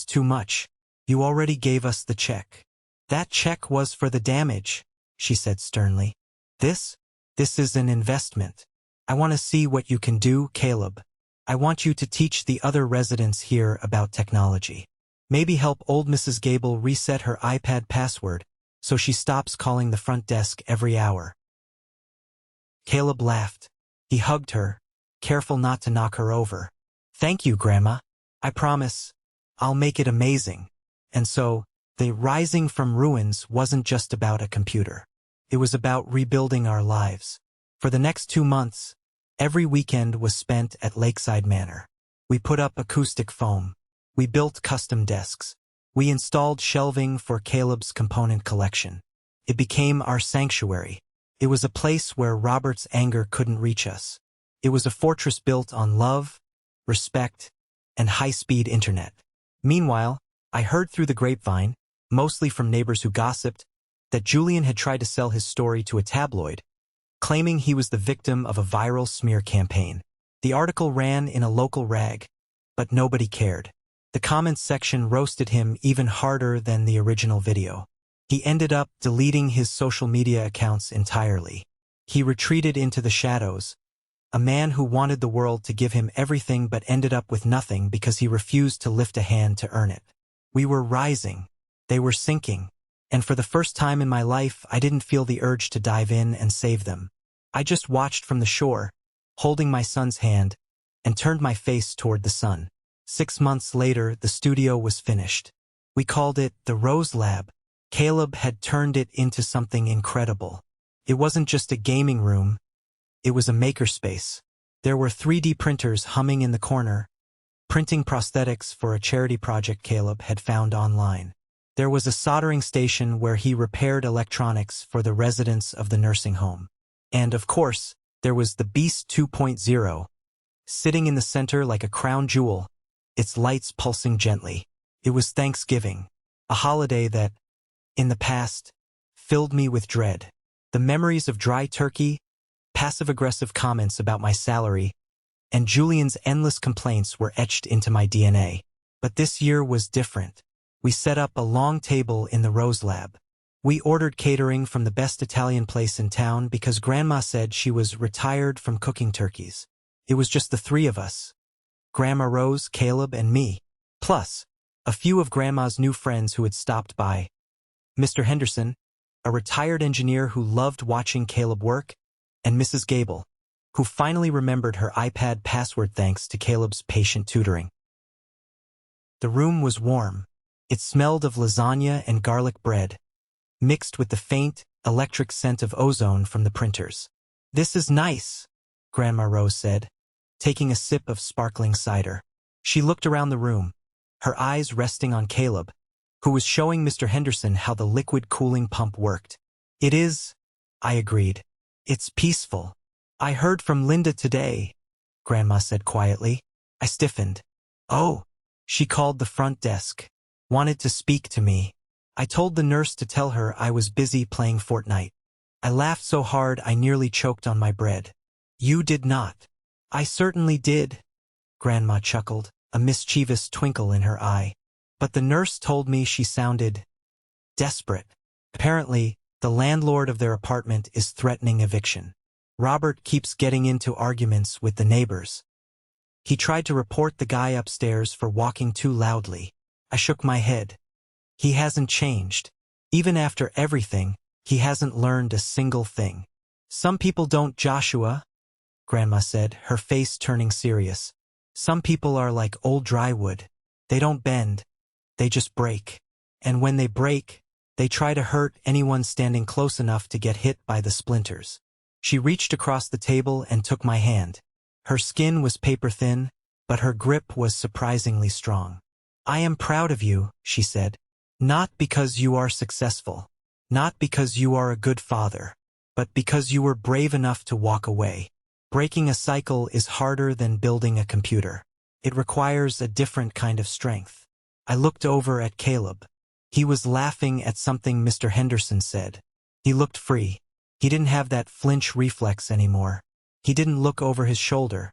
too much. You already gave us the check. That check was for the damage, she said sternly. This is an investment. I want to see what you can do, Caleb. I want you to teach the other residents here about technology. Maybe help old Mrs. Gable reset her iPad password so she stops calling the front desk every hour. Caleb laughed. He hugged her, careful not to knock her over. Thank you, Grandma. I promise, I'll make it amazing. And so, the rising from ruins wasn't just about a computer. It was about rebuilding our lives. For the next 2 months, every weekend was spent at Lakeside Manor. We put up acoustic foam. We built custom desks. We installed shelving for Caleb's component collection. It became our sanctuary. It was a place where Robert's anger couldn't reach us. It was a fortress built on love, respect, and high-speed internet. Meanwhile, I heard through the grapevine, mostly from neighbors who gossiped, that Julian had tried to sell his story to a tabloid, claiming he was the victim of a viral smear campaign. The article ran in a local rag, but nobody cared. The comments section roasted him even harder than the original video. He ended up deleting his social media accounts entirely. He retreated into the shadows, a man who wanted the world to give him everything but ended up with nothing because he refused to lift a hand to earn it. We were rising. They were sinking. And for the first time in my life, I didn't feel the urge to dive in and save them. I just watched from the shore, holding my son's hand, and turned my face toward the sun. 6 months later, the studio was finished. We called it the Rose Lab. Caleb had turned it into something incredible. It wasn't just a gaming room. It was a makerspace. There were 3D printers humming in the corner, printing prosthetics for a charity project Caleb had found online. There was a soldering station where he repaired electronics for the residents of the nursing home. And, of course, there was the Beast 2.0, sitting in the center like a crown jewel, its lights pulsing gently. It was Thanksgiving, a holiday that, in the past, filled me with dread. The memories of dry turkey, passive-aggressive comments about my salary, and Julian's endless complaints were etched into my DNA. But this year was different. We set up a long table in the Rose Lab. We ordered catering from the best Italian place in town because Grandma said she was retired from cooking turkeys. It was just the 3 of us. Grandma Rose, Caleb, and me. Plus, a few of Grandma's new friends who had stopped by. Mr. Henderson, a retired engineer who loved watching Caleb work, and Mrs. Gable, who finally remembered her iPad password thanks to Caleb's patient tutoring. The room was warm. It smelled of lasagna and garlic bread, mixed with the faint, electric scent of ozone from the printers. "This is nice," Grandma Rose said, taking a sip of sparkling cider. She looked around the room, her eyes resting on Caleb, who was showing Mr. Henderson how the liquid cooling pump worked. "It is," I agreed. "It's peaceful." "I heard from Linda today," Grandma said quietly. I stiffened. "Oh." She called the front desk. Wanted to speak to me. I told the nurse to tell her I was busy playing Fortnite. I laughed so hard I nearly choked on my bread. "You did not." "I certainly did," Grandma chuckled, a mischievous twinkle in her eye. "But the nurse told me she sounded desperate. Apparently, the landlord of their apartment is threatening eviction. Robert keeps getting into arguments with the neighbors. He tried to report the guy upstairs for walking too loudly." I shook my head. He hasn't changed. Even after everything, he hasn't learned a single thing. Some people don't, Joshua, Grandma said, her face turning serious. Some people are like old dry wood. They don't bend. They just break. And when they break, they try to hurt anyone standing close enough to get hit by the splinters. She reached across the table and took my hand. Her skin was paper thin, but her grip was surprisingly strong. I am proud of you, she said. Not because you are successful. Not because you are a good father. But because you were brave enough to walk away. Breaking a cycle is harder than building a computer. It requires a different kind of strength. I looked over at Caleb. He was laughing at something Mr. Henderson said. He looked free. He didn't have that flinch reflex anymore. He didn't look over his shoulder,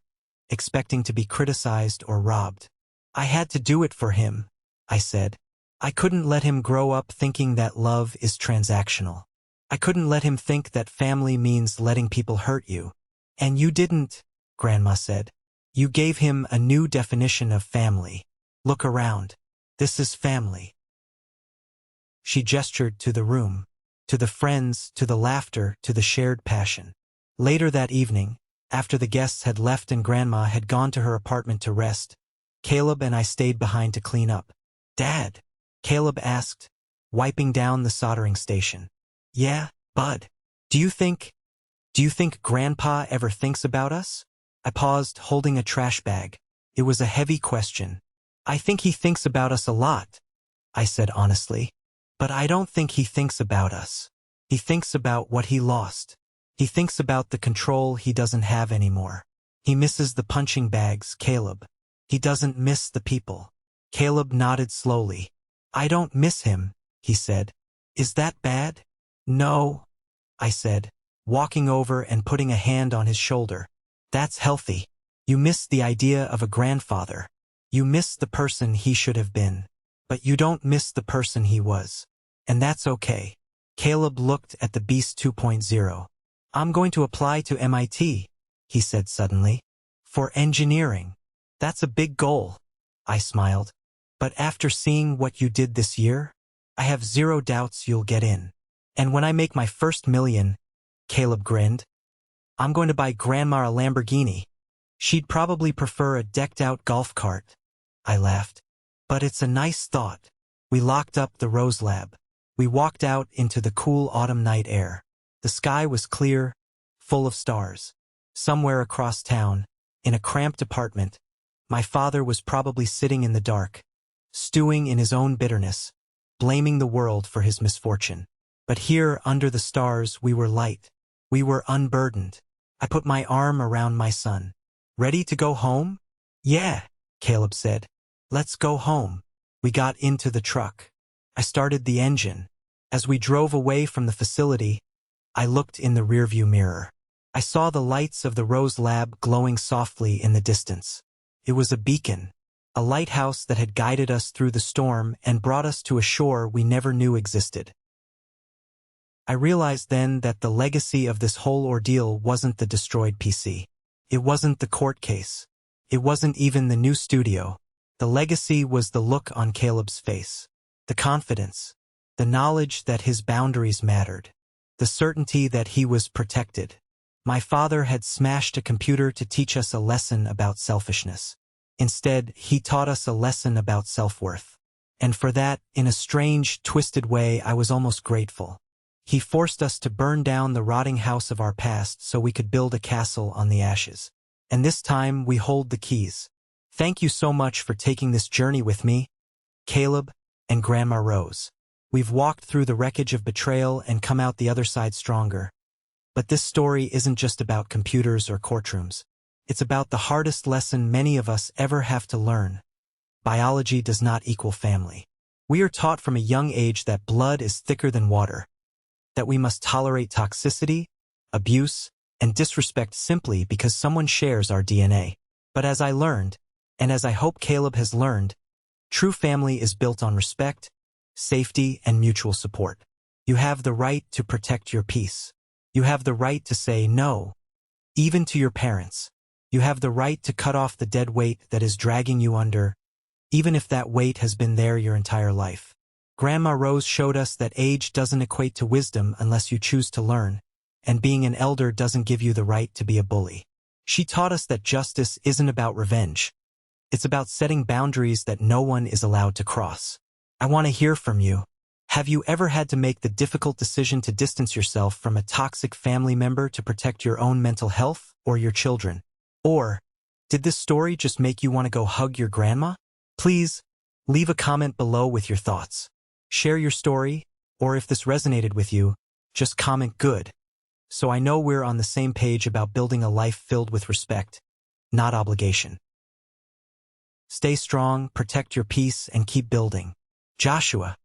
expecting to be criticized or robbed. I had to do it for him, I said. I couldn't let him grow up thinking that love is transactional. I couldn't let him think that family means letting people hurt you. And you didn't, Grandma said. You gave him a new definition of family. Look around. This is family. She gestured to the room, to the friends, to the laughter, to the shared passion. Later that evening, after the guests had left and Grandma had gone to her apartment to rest, Caleb and I stayed behind to clean up. Dad? Caleb asked, wiping down the soldering station. Yeah, Bud. Do you think Grandpa ever thinks about us? I paused, holding a trash bag. It was a heavy question. I think he thinks about us a lot, I said honestly. But I don't think he thinks about us. He thinks about what he lost. He thinks about the control he doesn't have anymore. He misses the punching bags, Caleb. He doesn't miss the people. Caleb nodded slowly. I don't miss him, he said. Is that bad? No, I said, walking over and putting a hand on his shoulder. That's healthy. You miss the idea of a grandfather. You miss the person he should have been. But you don't miss the person he was. And that's okay. Caleb looked at the Beast 2.0. I'm going to apply to MIT, he said suddenly. For engineering. That's a big goal. I smiled. But after seeing what you did this year, I have zero doubts you'll get in. And when I make my first million, Caleb grinned, I'm going to buy Grandma a Lamborghini. She'd probably prefer a decked-out golf cart. I laughed. But it's a nice thought. We locked up the Rose Lab. We walked out into the cool autumn night air. The sky was clear, full of stars. Somewhere across town, in a cramped apartment, my father was probably sitting in the dark, stewing in his own bitterness, blaming the world for his misfortune. But here, under the stars, we were light. We were unburdened. I put my arm around my son. Ready to go home? Yeah, Caleb said. Let's go home. We got into the truck. I started the engine. As we drove away from the facility, I looked in the rearview mirror. I saw the lights of the Rose Lab glowing softly in the distance. It was a beacon, a lighthouse that had guided us through the storm and brought us to a shore we never knew existed. I realized then that the legacy of this whole ordeal wasn't the destroyed PC. It wasn't the court case. It wasn't even the new studio. The legacy was the look on Caleb's face. The confidence. The knowledge that his boundaries mattered. The certainty that he was protected. My father had smashed a computer to teach us a lesson about selfishness. Instead, he taught us a lesson about self-worth. And for that, in a strange, twisted way, I was almost grateful. He forced us to burn down the rotting house of our past so we could build a castle on the ashes. And this time, we hold the keys. Thank you so much for taking this journey with me, Caleb and Grandma Rose. We've walked through the wreckage of betrayal and come out the other side stronger. But this story isn't just about computers or courtrooms. It's about the hardest lesson many of us ever have to learn. Biology does not equal family. We are taught from a young age that blood is thicker than water, that we must tolerate toxicity, abuse, and disrespect simply because someone shares our DNA. But as I learned, and as I hope Caleb has learned, true family is built on respect, safety, and mutual support. You have the right to protect your peace. You have the right to say no, even to your parents. You have the right to cut off the dead weight that is dragging you under, even if that weight has been there your entire life. Grandma Rose showed us that age doesn't equate to wisdom unless you choose to learn, and being an elder doesn't give you the right to be a bully. She taught us that justice isn't about revenge. It's about setting boundaries that no one is allowed to cross. I want to hear from you. Have you ever had to make the difficult decision to distance yourself from a toxic family member to protect your own mental health or your children? Or, did this story just make you want to go hug your grandma? Please, leave a comment below with your thoughts. Share your story, or if this resonated with you, just comment good, so I know we're on the same page about building a life filled with respect, not obligation. Stay strong, protect your peace, and keep building. Joshua.